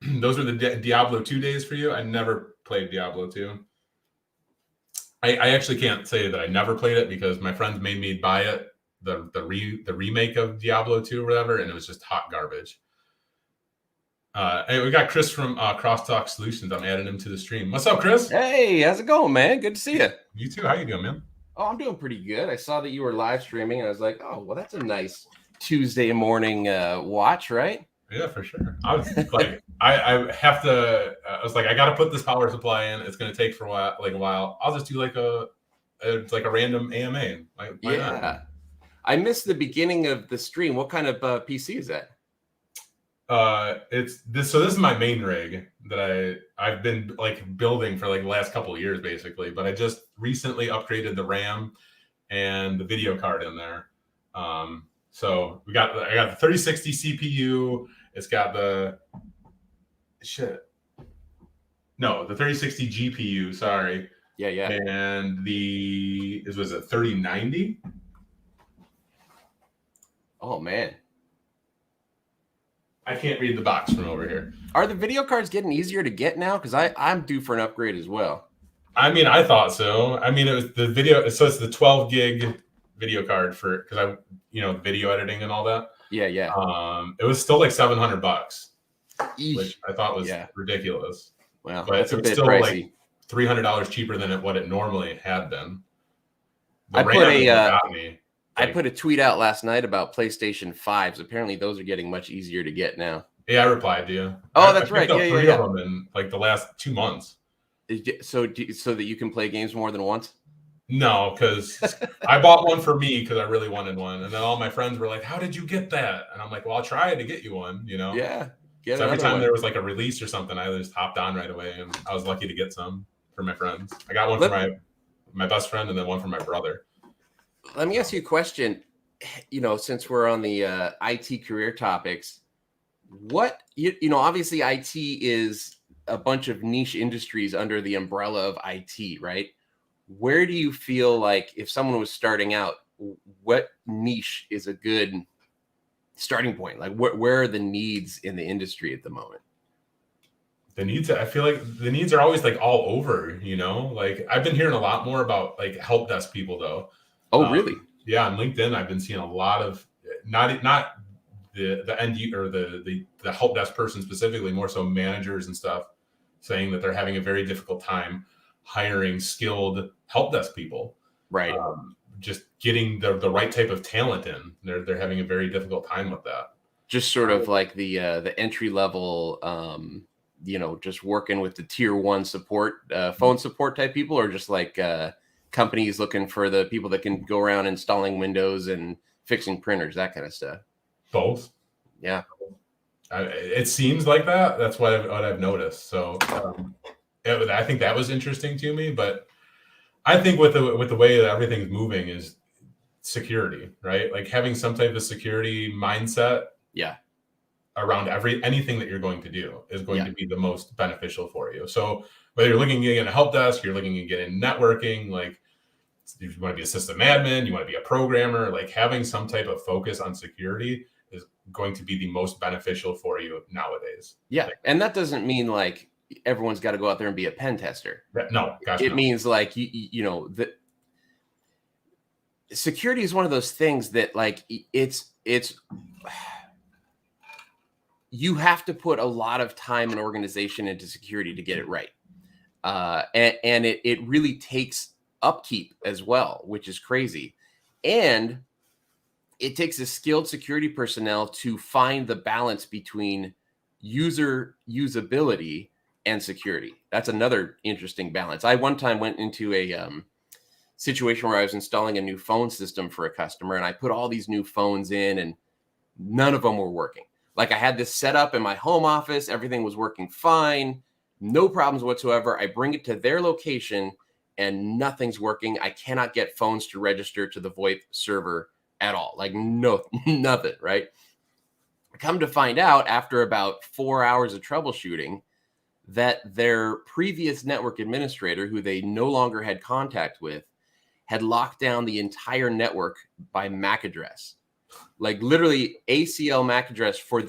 Those are the Diablo 2 days for you. I never played Diablo 2. I actually can't say that I never played it because my friends made me buy it, the remake of Diablo 2 or whatever, and it was just hot garbage. And we got Chris from Crosstalk Solutions. I'm adding him to the stream. What's up, Chris? Hey, how's it going, man? Good to see you. You too. How you doing, man? Oh, I'm doing pretty good. I saw that you were live streaming, and I was like, oh, well, that's a nice Tuesday morning watch, right? Yeah, for sure. I was like, I have to. I was like, I got to put this power supply in. It's going to take for a while. I'll just do like a random AMA. Like, why not? I missed the beginning of the stream. What kind of PC is that? It's this. So this is my main rig that I've been like building for like the last couple of years, basically. But I just recently upgraded the RAM and the video card in there. So I got the 3060 CPU. It's got the 3060 GPU. Sorry. Yeah. And was it 3090? Oh man. I can't read the box from over here. Are the video cards getting easier to get now? Because I'm due for an upgrade as well. I mean, I thought so. I mean, it was the video. So it's the 12 gig video card because video editing and all that. Yeah. It was still like $700, Eesh. which I thought was ridiculous. Well, but that's it was still pricey. Like $300 cheaper than what it normally had been. I put a tweet out last night about PlayStation 5s. Apparently, those are getting much easier to get now. Yeah, I replied to you. Oh, that's right. Yeah. Three of them in like the last 2 months. So that you can play games more than once? No, because I bought one for me because I really wanted one, and then all my friends were like, "How did you get that?" And I'm like, "Well, I'll try to get you one." You know? Yeah. So every time there was like a release or something, I just hopped on right away, and I was lucky to get some for my friends. I got one for my best friend, and then one for my brother. Let me ask you a question. Since we're on the IT career topics, obviously IT is a bunch of niche industries under the umbrella of IT, right? Where do you feel like if someone was starting out, what niche is a good starting point? Like where are the needs in the industry at the moment? The needs, I feel like the needs are always like all over, like I've been hearing a lot more about like help desk people though. Oh, really? Yeah. On LinkedIn, I've been seeing a lot of not the end or the help desk person specifically, more so managers and stuff, saying that they're having a very difficult time hiring skilled help desk people. Right. Just getting the right type of talent in. They're having a very difficult time with that. Just sort of like the entry level, just working with the tier 1 support, phone support type people, or just like companies looking for the people that can go around installing Windows and fixing printers, that kind of stuff. Both. Yeah. It seems like that. That's what I've noticed. So I think that was interesting to me. But I think with the way that everything's moving is security, right? Like having some type of security mindset. Yeah. Around anything that you're going to do is going to be the most beneficial for you. So whether you're looking at a help desk, you're looking at getting networking, like if you want to be a system admin, you want to be a programmer, like having some type of focus on security is going to be the most beneficial for you nowadays. Yeah. And that doesn't mean like everyone's got to go out there and be a pen tester. No, gosh, it no. means like, that security is one of those things that like it's you have to put a lot of time and organization into security to get it right. And it really takes upkeep as well, which is crazy. And it takes a skilled security personnel to find the balance between user usability and security. That's another interesting balance. I one time went into a situation where I was installing a new phone system for a customer, and I put all these new phones in and none of them were working. Like I had this set up in my home office. Everything was working fine. No problems whatsoever. I bring it to their location and nothing's working. I cannot get phones to register to the VoIP server at all. Like no, nothing, right? Come to find out after about 4 hours of troubleshooting that their previous network administrator, who they no longer had contact with, had locked down the entire network by MAC address. Like literally ACL MAC address for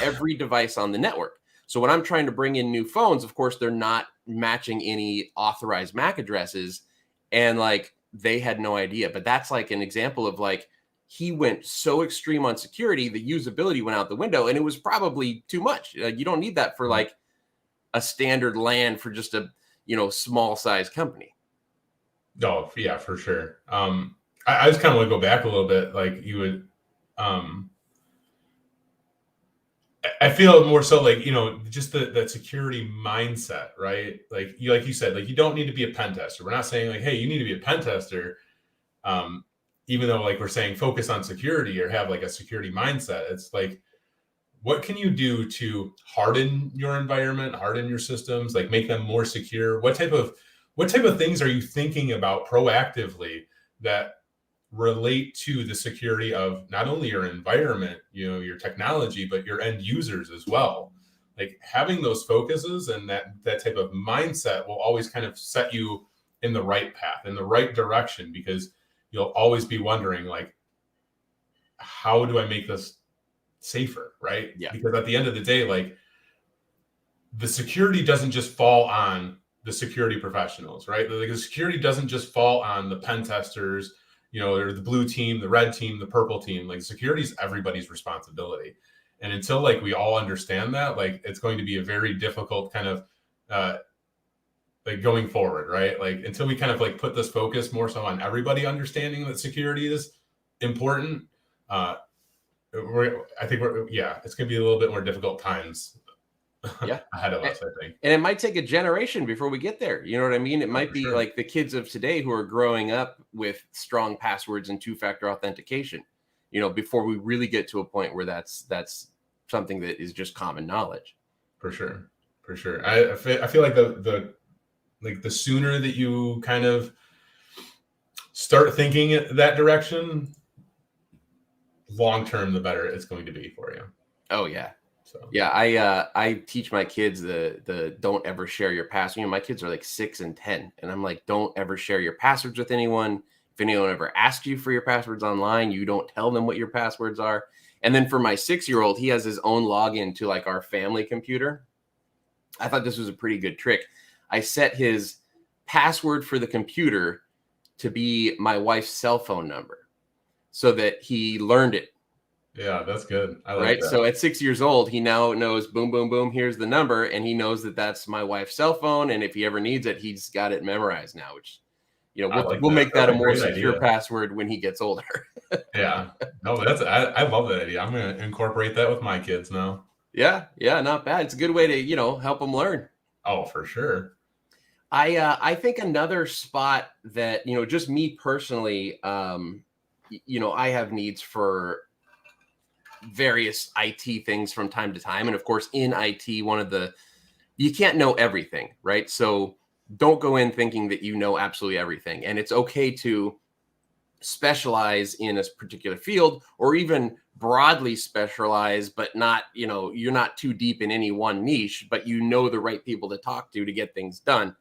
every device on the network. So when I'm trying to bring in new phones, of course, they're not matching any authorized MAC addresses. And like, they had no idea. But that's like an example of like, he went so extreme on security, the usability went out the window, and it was probably too much. You don't need that for like a standard LAN for just a, small size company. Oh yeah, for sure. I just kind of want to go back a little bit. Like you would, I feel more so like, just that security mindset, right? Like you said, like you don't need to be a pen tester. We're not saying like, hey, you need to be a pen tester. Even though like we're saying focus on security or have like a security mindset. It's like, what can you do to harden your environment, harden your systems, like make them more secure? What type of things are you thinking about proactively that relate to the security of not only your environment, your technology, but your end users as well? Like having those focuses and that type of mindset will always kind of set you in the right path, in the right direction, because you'll always be wondering like, how do I make this safer, right? Yeah. Because at the end of the day, like the security doesn't just fall on the security professionals, right? Like the security doesn't just fall on the pen testers, or the blue team, the red team, the purple team. Like security is everybody's responsibility. And until like we all understand that, like it's going to be a very difficult kind of like going forward, right? Like until we kind of like put this focus more so on everybody understanding that security is important. I think it's going to be a little bit more difficult times ahead of us, I think. And it might take a generation before we get there. You know what I mean? It might be like the kids of today who are growing up with strong passwords and two-factor authentication, before we really get to a point where that's something that is just common knowledge. For sure. I feel like the sooner that you kind of start thinking that direction, long term, the better it's going to be for you. Oh yeah. So yeah, I teach my kids the don't ever share your password. My kids are like 6 and 10, and I'm like, don't ever share your passwords with anyone. If anyone ever asks you for your passwords online, you don't tell them what your passwords are. And then for my 6-year-old, he has his own login to like our family computer. I thought this was a pretty good trick. I set his password for the computer to be my wife's cell phone number so that he learned it. Yeah, that's good. I like Right. that. So at 6 years old, he now knows boom, boom, boom. Here's the number. And he knows that that's my wife's cell phone. And if he ever needs it, he's got it memorized now, which, I like we'll that. make that That's a more great secure idea. password when he gets older. Yeah. No, I love that idea. I'm going to incorporate that with my kids now. Yeah. Yeah. Not bad. It's a good way to, help them learn. Oh, for sure. I think another spot that, just me personally, I have needs for various IT things from time to time. And of course, in IT, you can't know everything, right? So don't go in thinking that you know absolutely everything. And it's okay to specialize in a particular field, or even broadly specialize, but not, you're not too deep in any one niche, but you know the right people to talk to get things done.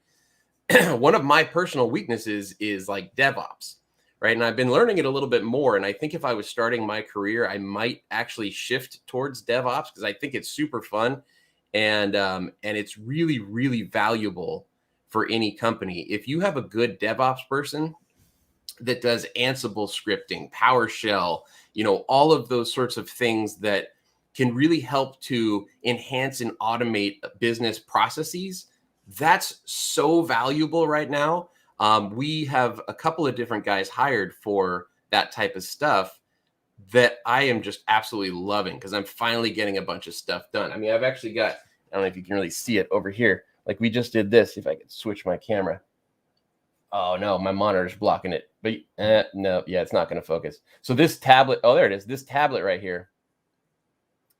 One of my personal weaknesses is like DevOps, right? And I've been learning it a little bit more. And I think if I was starting my career, I might actually shift towards DevOps because I think it's super fun, and it's really, really valuable for any company. If you have a good DevOps person that does Ansible scripting, PowerShell, all of those sorts of things that can really help to enhance and automate business processes, that's so valuable right now. We have a couple of different guys hired for that type of stuff that I am just absolutely loving because I'm finally getting a bunch of stuff done. I mean, I've actually got, I don't know if you can really see it over here. Like we just did this. If I could switch my camera. Oh no, my monitor's blocking it. But no, yeah, it's not going to focus. So this tablet, oh, there it is. This tablet right here,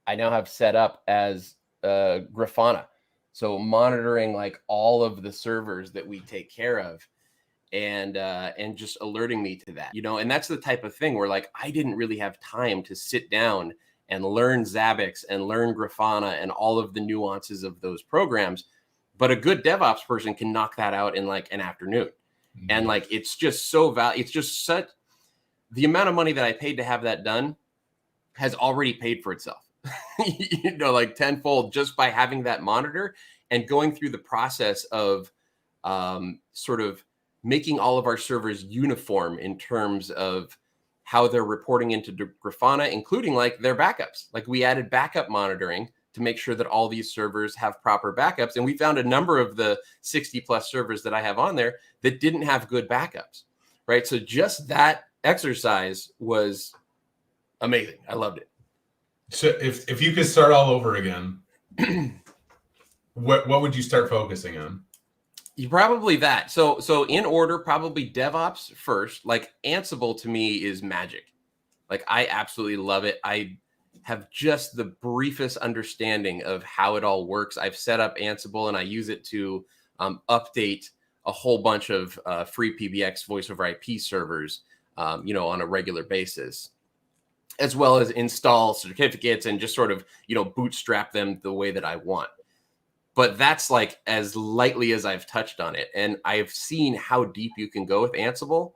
I now have set up as Grafana. So monitoring like all of the servers that we take care of, and just alerting me to that, and that's the type of thing where like I didn't really have time to sit down and learn Zabbix and learn Grafana and all of the nuances of those programs. But a good DevOps person can knock that out in like an afternoon. Mm-hmm. And like, it's just so it's just such, the amount of money that I paid to have that done has already paid for itself, like tenfold just by having that monitor and going through the process of sort of making all of our servers uniform in terms of how they're reporting into Grafana, including like their backups. Like we added backup monitoring to make sure that all these servers have proper backups. And we found a number of the 60 plus servers that I have on there that didn't have good backups, right? So just that exercise was amazing. I loved it. So if you could start all over again, what would you start focusing on? Probably that. So in order, probably DevOps first. Like Ansible to me is magic. Like I absolutely love it. I have just the briefest understanding of how it all works. I've set up Ansible and I use it to update a whole bunch of free PBX voice over IP servers, on a regular basis, as well as install certificates and just sort of, bootstrap them the way that I want. But that's like as lightly as I've touched on it. And I've seen how deep you can go with Ansible.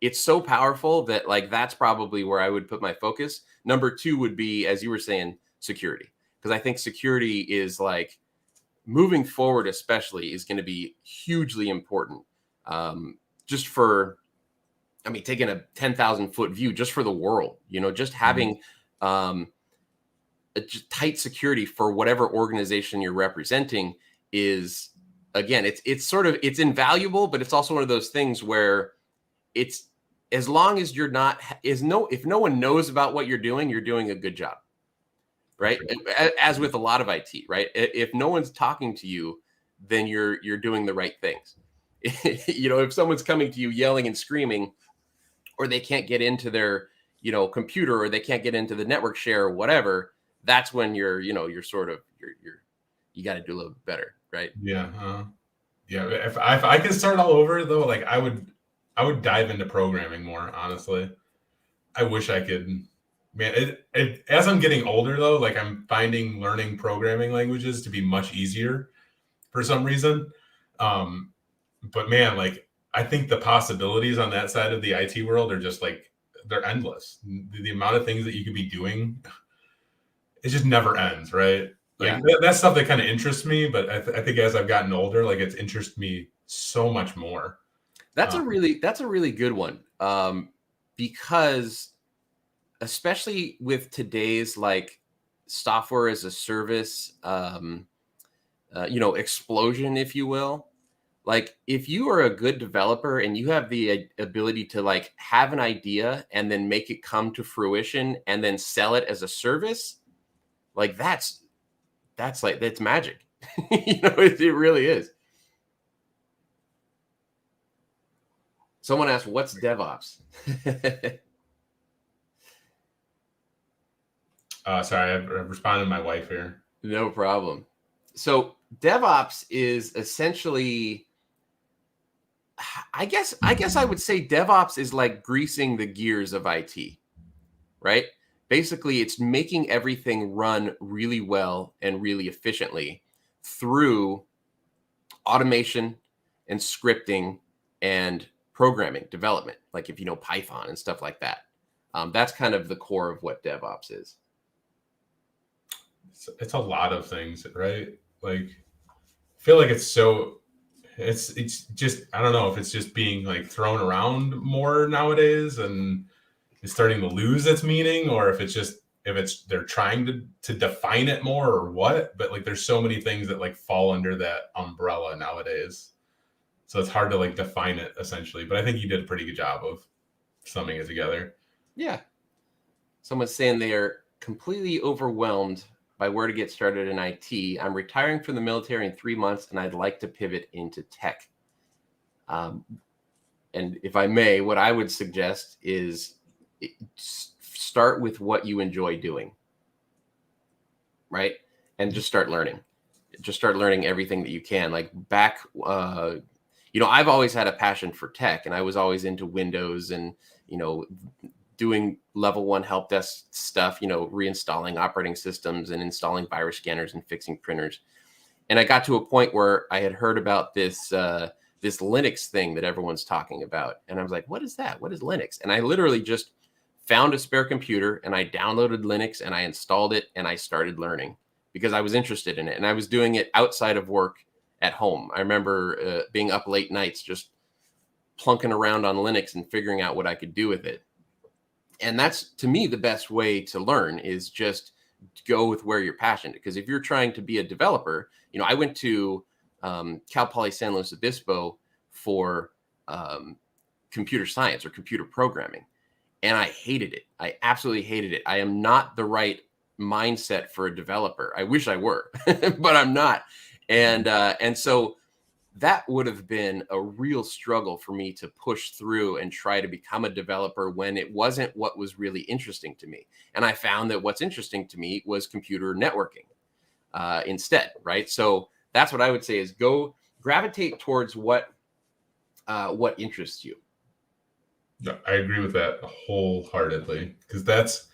It's so powerful that like, that's probably where I would put my focus. Number two would be, as you were saying, security. Because I think security is like moving forward, especially is going to be hugely important. Just for, taking a 10,000 foot view just for the world, just having, tight security for whatever organization you're representing is, again, it's invaluable, but it's also one of those things where it's, as long as you're not, if no one knows about what you're doing a good job, right? Sure. As with a lot of IT, right? If no one's talking to you, then you're doing the right things. If someone's coming to you yelling and screaming, or they can't get into their, computer, or they can't get into the network share or whatever, that's when you're sort of, you got to do a little bit better, right? Yeah. Yeah. If I could start all over though, like I would dive into programming more, honestly. I wish I could, man, as I'm getting older though, like I'm finding learning programming languages to be much easier for some reason. But man, like I think the possibilities on that side of the IT world are just like, they're endless. The amount of things that you could be doing, it just never ends, right? Like that's stuff that kind of interests me, but I think as I've gotten older, like it's interested me so much more. That's a really good one. Because especially with today's like software as a service, explosion, if you will. Like if you are a good developer and you have the ability to like have an idea and then make it come to fruition and then sell it as a service, like that's magic. It really is. Someone asked, what's DevOps? Sorry, I've responded to my wife here. No problem. So DevOps is essentially, I guess I would say DevOps is like greasing the gears of IT, right? Basically, it's making everything run really well and really efficiently through automation and scripting and programming development, like if you know Python and stuff like that. That's kind of the core of what DevOps is. It's a lot of things, right? Like I feel like it's just, I don't know if it's just being like thrown around more nowadays and it's starting to lose its meaning, or if they're trying to define it more or what, but like there's so many things that like fall under that umbrella nowadays. So it's hard to like define it essentially, but I think you did a pretty good job of summing it together. Yeah. Someone's saying they are completely overwhelmed by where to get started in IT. I'm retiring from the military in 3 months and I'd like to pivot into tech. And if I may, what I would suggest is start with what you enjoy doing, right? And just start learning. Just start learning everything that you can. Like back, I've always had a passion for tech and I was always into Windows and, doing level 1 help desk stuff, reinstalling operating systems and installing virus scanners and fixing printers. And I got to a point where I had heard about this Linux thing that everyone's talking about. And I was like, what is that? What is Linux? And I literally just found a spare computer and I downloaded Linux and I installed it and I started learning because I was interested in it. And I was doing it outside of work at home. I remember being up late nights, just plunking around on Linux and figuring out what I could do with it. And that's, to me, the best way to learn is just go with where you're passionate. Because if you're trying to be a developer, I went to Cal Poly San Luis Obispo for computer science or computer programming. And I hated it. I absolutely hated it. I am not the right mindset for a developer. I wish I were, but I'm not. And so that would have been a real struggle for me to push through and try to become a developer when it wasn't what was really interesting to me. And I found that what's interesting to me was computer networking instead, right? So that's what I would say is go gravitate towards what interests you. I agree with that wholeheartedly because that's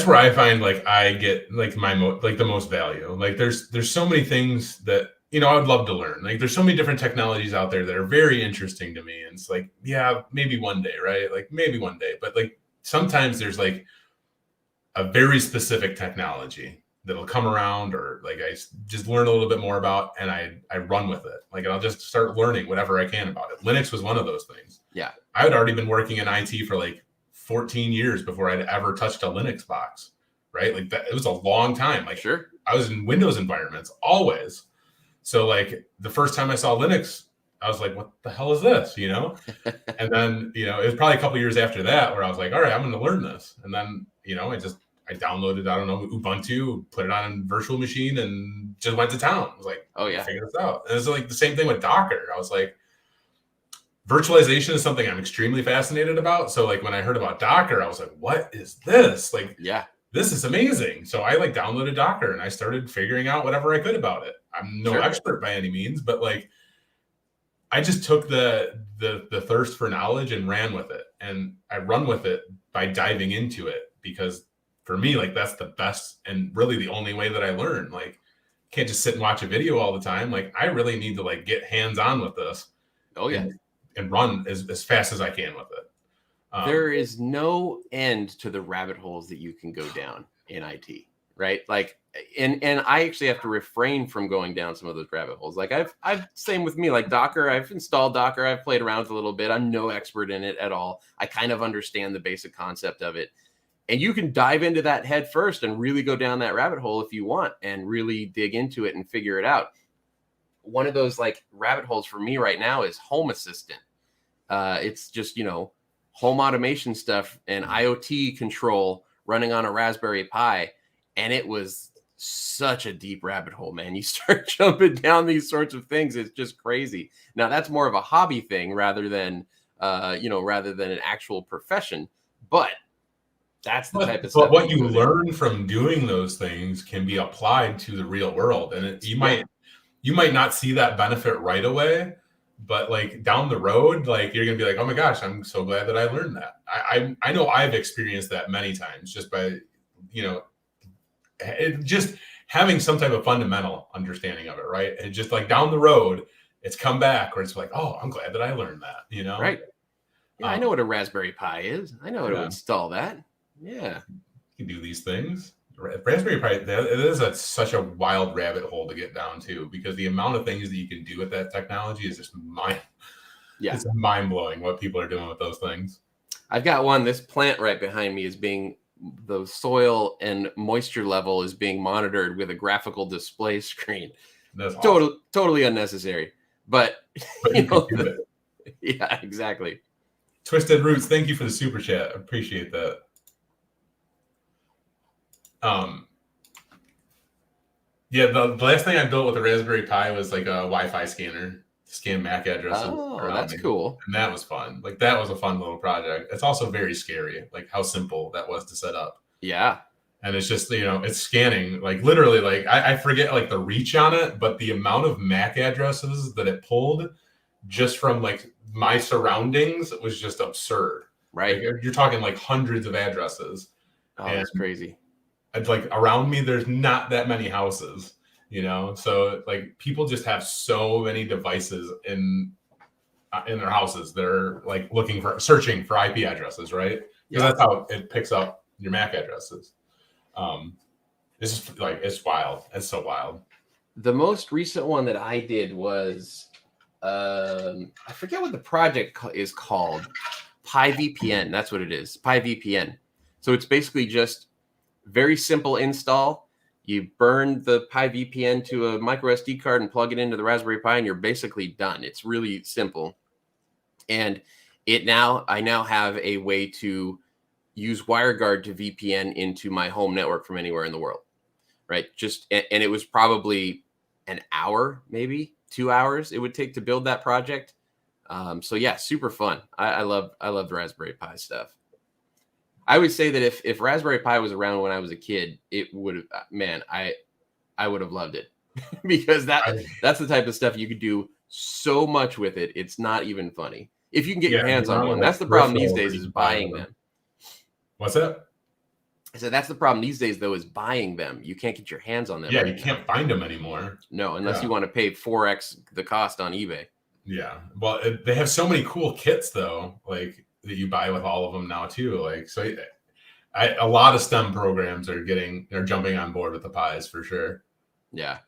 where I find like I get like the most value. Like there's so many things that I would love to learn. Like there's so many different technologies out there that are very interesting to me. And it's like, yeah, maybe one day, right? Like maybe one day. But like sometimes there's like a very specific technology that'll come around or like I just learn a little bit more about and I run with it. Like I'll just start learning whatever I can about it. Linux was one of those things. Yeah. I had already been working in IT for like 14 years before I'd ever touched a Linux box, right? Like that, it was a long time. Like sure. I was in Windows environments always. So like the first time I saw Linux, I was like, what the hell is this? And then, it was probably a couple years after that where I was like, all right, I'm going to learn this. And then, I downloaded, I don't know, Ubuntu, put it on a virtual machine and just went to town. I was like, oh yeah, figure this out. And it's like the same thing with Docker. I was like, virtualization is something I'm extremely fascinated about. So like when I heard about Docker, I was like, what is this? Like, yeah, this is amazing. So I like downloaded Docker and I started figuring out whatever I could about it. I'm no expert by any means, but like I just took the thirst for knowledge and ran with it. And I run with it by diving into it because for me, like that's the best and really the only way that I learn. Like can't just sit and watch a video all the time. Like I really need to like get hands on with this. Oh yeah. And run as fast as I can with it. There is no end to the rabbit holes that you can go down in IT, right? Like, and I actually have to refrain from going down some of those rabbit holes. Like I've same with me, like Docker, I've installed Docker, I've played around with a little bit. I'm no expert in it at all. I kind of understand the basic concept of it. And you can dive into that head first and really go down that rabbit hole if you want and really dig into it and figure it out. One of those like rabbit holes for me right now is Home Assistant. It's just, home automation stuff and IoT control running on a Raspberry Pi. And it was such a deep rabbit hole, man. You start jumping down these sorts of things. It's just crazy. Now that's more of a hobby thing rather than an actual profession. But that's the type of stuff. But what you learn from doing those things can be applied to the real world. And you might not see that benefit right away, but like down the road, like you're going to be like, oh my gosh, I'm so glad that I learned that. I know I've experienced that many times just by, just having some type of fundamental understanding of it, right? And just like down the road, it's come back where it's like, oh, I'm glad that I learned that, Right. Yeah, I know what a Raspberry Pi is. I know how to install that. Yeah. You can do these things. Raspberry Pi, it is such a wild rabbit hole to get down to because the amount of things that you can do with that technology is just it's mind blowing what people are doing with those things. I've got one. This plant right behind me the soil and moisture level is being monitored with a graphical display screen. That's awesome. Totally unnecessary, but you can do it. Yeah, exactly. Twisted Roots, thank you for the super chat. Appreciate that. The last thing I built with a Raspberry Pi was like a Wi-Fi scanner to scan MAC addresses. Oh, that's cool. And that was fun. Like that was a fun little project. It's also very scary, like how simple that was to set up. Yeah. And it's just, it's scanning, like literally, like I forget like the reach on it, but the amount of MAC addresses that it pulled just from like my surroundings was just absurd. Right. Like, you're talking like hundreds of addresses. Oh, that's crazy. It's like around me, there's not that many houses, so like people just have so many devices in their houses. They're like searching for IP addresses, right? Because that's how it picks up your MAC addresses. It's just like, it's wild. It's so wild. The most recent one that I did was, I forget what the project is called. Pi VPN. That's what it is. Pi VPN. So it's basically just very simple install. You burn the Pi VPN to a micro SD card and plug it into the Raspberry Pi, and you're basically done. It's really simple. And I now have a way to use WireGuard to VPN into my home network from anywhere in the world, right? And it was probably an hour, maybe 2 hours it would take to build that project. So yeah, super fun. I love the Raspberry Pi stuff. I would say that if Raspberry Pi was around when I was a kid, it would have, man, I would have loved it because that's the type of stuff you could do so much with it. It's not even funny. If you can get your hands on one, that's the problem these days is buying them. What's that? I said that's the problem these days though is buying them. You can't get your hands on them. Yeah, you can't find them anymore. No, unless you want to pay 4x the cost on eBay. Yeah, well, they have so many cool kits though, like that you buy with all of them now too. Like, so a lot of STEM programs are jumping on board with the Pis for sure. Yeah.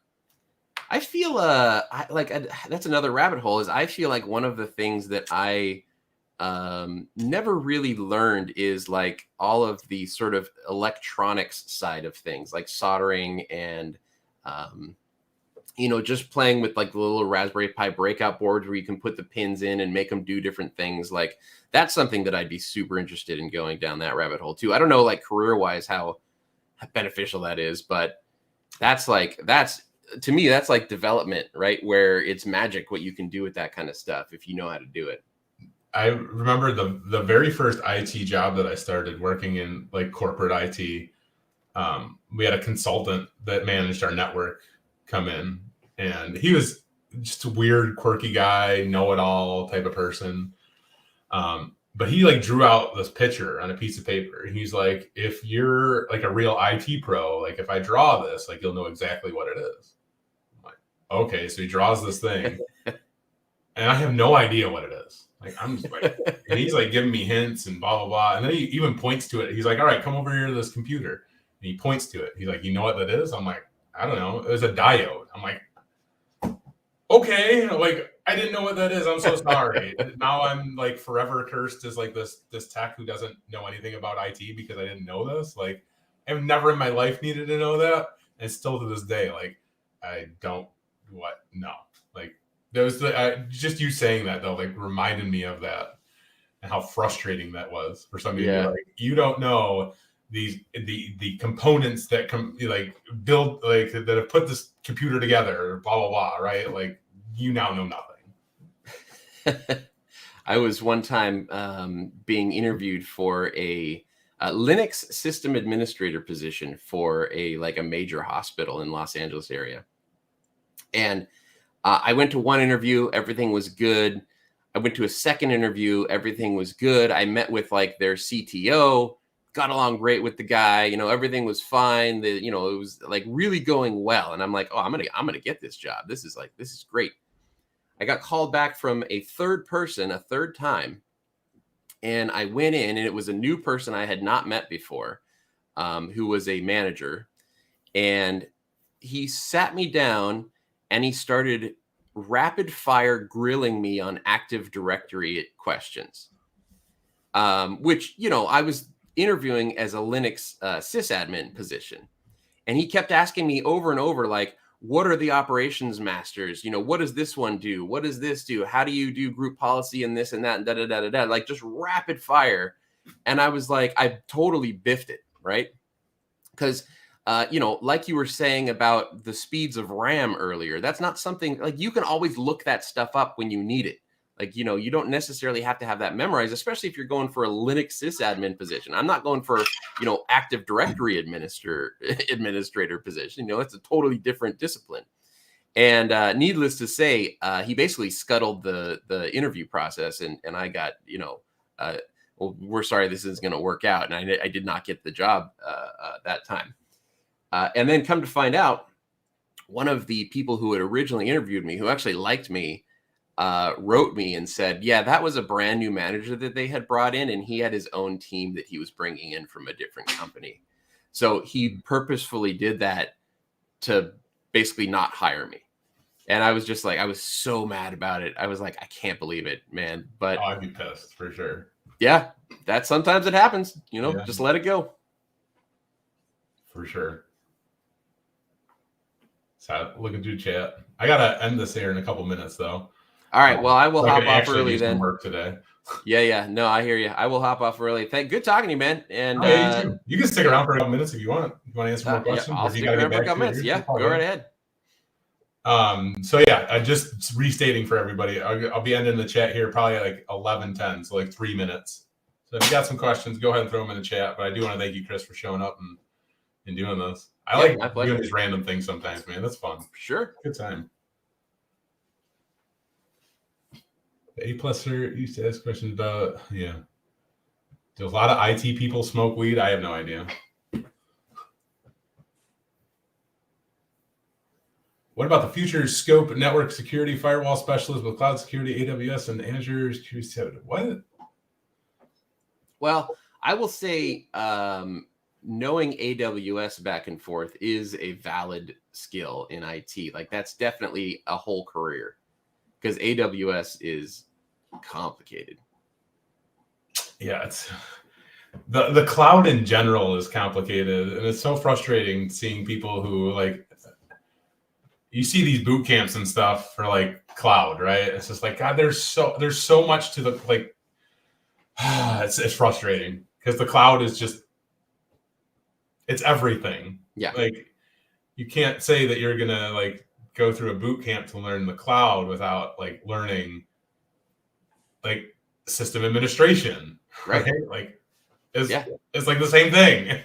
I feel that's another rabbit hole is I feel like one of the things that I never really learned is like all of the sort of electronics side of things like soldering and just playing with like the little Raspberry Pi breakout boards where you can put the pins in and make them do different things. Like that's something that I'd be super interested in going down that rabbit hole too. I don't know, like career wise, how beneficial that is, but that's to me, that's like development, right? Where it's magic what you can do with that kind of stuff if you know how to do it. I remember the very first IT job that I started working in like corporate IT. We had a consultant that managed our network come in, and he was just a weird, quirky guy, know-it-all type of person. But he like drew out this picture on a piece of paper. He's like, if you're like a real IT pro, like if I draw this, like you'll know exactly what it is. I'm like, okay, so he draws this thing, and I have no idea what it is. Like, I'm just like, and he's like giving me hints and blah, blah, blah. And then he even points to it. He's like, all right, come over here to this computer. And he points to it. He's like, you know what that is? I'm like, I don't know. It was a diode. I'm like, okay. Like, I didn't know what that is. I'm so sorry. Now I'm like forever cursed as like this tech who doesn't know anything about IT because I didn't know this. Like, I've never in my life needed to know that. And still to this day, like, I don't no. Like, there was just you saying that though, like reminded me of that and how frustrating that was for somebody to be like, you don't know the components that build like that have put this computer together, blah blah blah, right? Like, you now know nothing. I was one time being interviewed for a Linux system administrator position for a major hospital in Los Angeles area, and I went to one interview, everything was good. I went to a second interview, everything was good. I met with like their CTO, got along great with the guy, everything was fine. It was like really going well. And I'm like, oh, I'm gonna get this job. This is great. I got called back from a third person, a third time. And I went in and it was a new person I had not met before, who was a manager. And he sat me down and he started rapid fire grilling me on Active Directory questions, which, I was interviewing as a Linux sysadmin position. And he kept asking me over and over, like, what are the operations masters? What does this one do? What does this do? How do you do group policy and this and that and da da da da da? Like, just rapid fire. And I was like, I totally biffed it, right? Because like you were saying about the speeds of RAM earlier, that's not something like you can always look that stuff up when you need it. Like, you don't necessarily have to have that memorized, especially if you're going for a Linux sysadmin position. I'm not going for, Active Directory administrator position. It's a totally different discipline. And needless to say, he basically scuttled the interview process, and I got, well, we're sorry, this isn't going to work out. And I did not get the job that time. And then come to find out, one of the people who had originally interviewed me, who actually liked me, wrote me and said, yeah, that was a brand new manager that they had brought in, and he had his own team that he was bringing in from a different company. So he purposefully did that to basically not hire me. And I was just like, I was so mad about it. I was like, I can't believe it, man. But I'd be pissed for sure. Yeah, that sometimes it happens, just let it go. For sure. So looking through chat. I gotta end this here in a couple minutes though. All right. Well, I will hop off early then. Work today. Yeah. No, I hear you. I will hop off early. Good talking to you, man. And you too. You can stick around for a couple minutes if you want. You want to answer more questions? Yeah, I'll stick around for a couple minutes. Yeah, go right ahead. So yeah, just restating for everybody. I'll be ending the chat here probably like 11:10, so like 3 minutes. So if you got some questions, go ahead and throw them in the chat. But I do want to thank you, Chris, for showing up and doing this. I like doing these random things sometimes, man. That's fun. Sure. Good time. The A+ sir used to ask questions about, yeah. Do a lot of IT people smoke weed? I have no idea. What about the future scope, network security, firewall specialist with cloud security, AWS, and Azure? What? Well, I will say knowing AWS back and forth is a valid skill in IT. Like, that's definitely a whole career, because AWS is complicated. Yeah, it's the cloud in general is complicated, and it's so frustrating seeing people who like, you see these boot camps and stuff for like cloud, right? It's just like, God, there's so much to the like. It's frustrating because the cloud is just, it's everything. Yeah. Like, you can't say that you're gonna like go through a boot camp to learn the cloud without like learning like system administration, right? Like, it's like the same thing.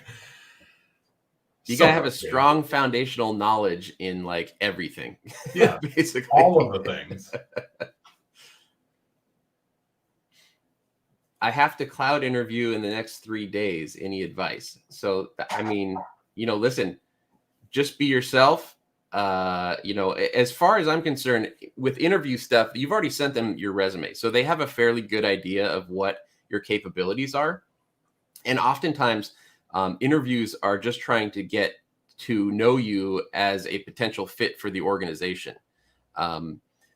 You gotta have a strong foundational knowledge in like everything. Yeah, basically all of the things. I have to cloud interview in the next 3 days. Any advice? So, I mean, listen, just be yourself. as far as I'm concerned, with interview stuff, you've already sent them your resume, so they have a fairly good idea of what your capabilities are. And oftentimes, interviews are just trying to get to know you as a potential fit for the organization.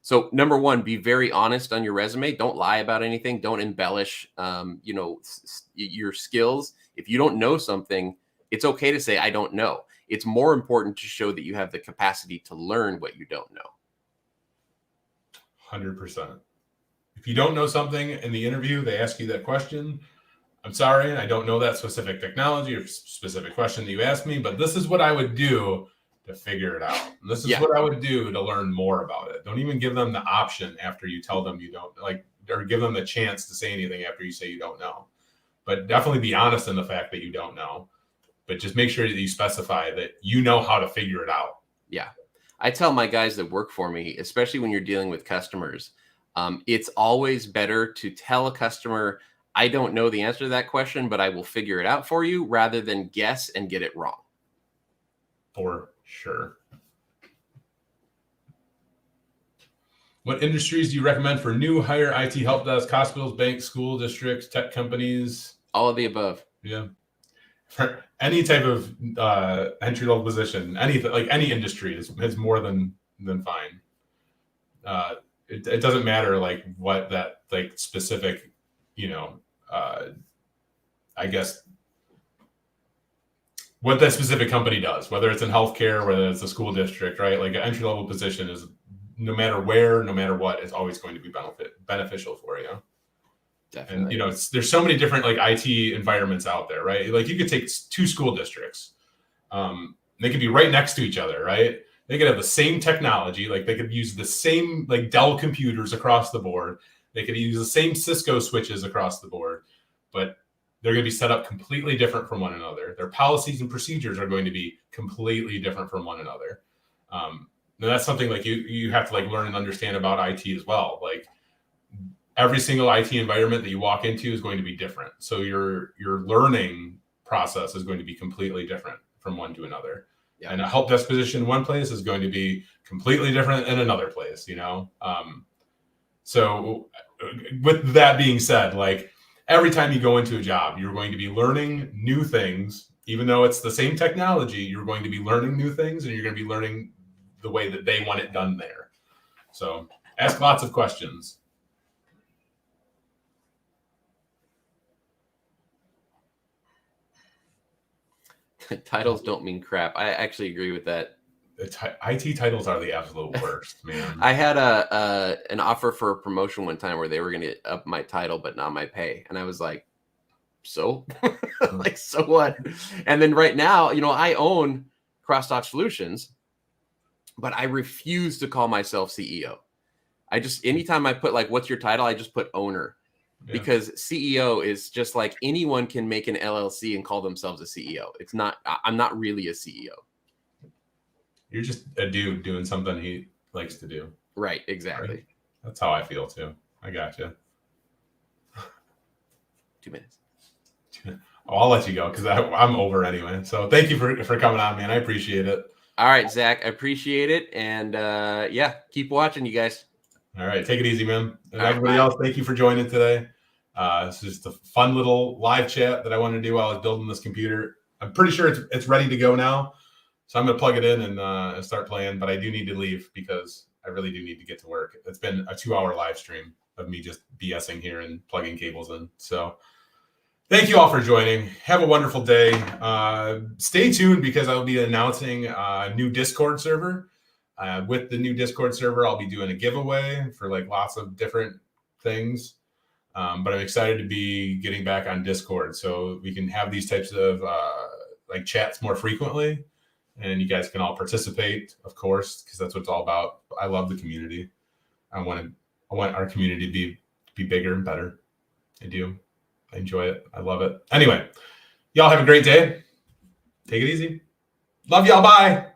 So number one, be very honest on your resume. Don't lie about anything. Don't embellish, your skills. If you don't know something, it's okay to say, I don't know. It's more important to show that you have the capacity to learn what you don't know. 100%. If you don't know something in the interview, they ask you that question. I'm sorry, I don't know that specific technology or specific question that you asked me, but this is what I would do to figure it out. And this is what I would do to learn more about it. Don't even give them the option after you tell them you don't, or give them the chance to say anything after you say you don't know. But definitely be honest in the fact that you don't know. But just make sure that you specify that you know how to figure it out. Yeah. I tell my guys that work for me, especially when you're dealing with customers, it's always better to tell a customer, I don't know the answer to that question, but I will figure it out for you, rather than guess and get it wrong. For sure. What industries do you recommend for new hire IT help desk? Hospitals, banks, school districts, tech companies? All of the above. Yeah. For any type of entry-level position, anything, like any industry is more than fine. It doesn't matter like what that like specific, I guess what that specific company does, whether it's in healthcare, whether it's a school district, right? Like an entry-level position is no matter where, no matter what, it's always going to be beneficial for you. Definitely. And there's so many different like IT environments out there, right? Like you could take two school districts. They could be right next to each other, right? They could have the same technology, like they could use the same like Dell computers across the board. They could use the same Cisco switches across the board, but they're going to be set up completely different from one another. Their policies and procedures are going to be completely different from one another. Now that's something like you have to like learn and understand about IT as well. Like every single IT environment that you walk into is going to be different. So your learning process is going to be completely different from one to another. Yeah. And a help desk position in one place is going to be completely different in another place, So with that being said, like every time you go into a job, you're going to be learning new things. Even though it's the same technology, you're going to be learning new things, and you're going to be learning the way that they want it done there. So ask lots of questions. Titles don't mean crap. I actually agree with that. IT titles are the absolute worst, man. I had an offer for a promotion one time where they were going to up my title, but not my pay. And I was like, so? Like, so what? And then right now, I own Crosstalk Solutions, but I refuse to call myself CEO. Anytime I put like, what's your title? I just put owner. Yeah. Because CEO is just like anyone can make an LLC and call themselves a CEO. It's not, I'm not really a CEO. You're just a dude doing something he likes to do. Right. Exactly. Right? That's how I feel too. I gotcha. 2 minutes. Oh, I'll let you go because I'm over anyway. So thank you for coming on, man. I appreciate it. All right, Zach, I appreciate it. And keep watching, you guys. All right. Take it easy, man. And everybody else, thank you for joining today. It's just a fun little live chat that I wanted to do while I was building this computer. I'm pretty sure it's ready to go now. So I'm going to plug it in and start playing. But I do need to leave because I really do need to get to work. It's been a 2-hour live stream of me just BSing here and plugging cables in. So thank you all for joining. Have a wonderful day. Stay tuned because I'll be announcing a new Discord server. With the new Discord server, I'll be doing a giveaway for like lots of different things. But I'm excited to be getting back on Discord so we can have these types of like chats more frequently. And you guys can all participate, of course, because that's what it's all about. I love the community. I want our community to be bigger and better. I do. I enjoy it. I love it. Anyway, y'all have a great day. Take it easy. Love y'all. Bye.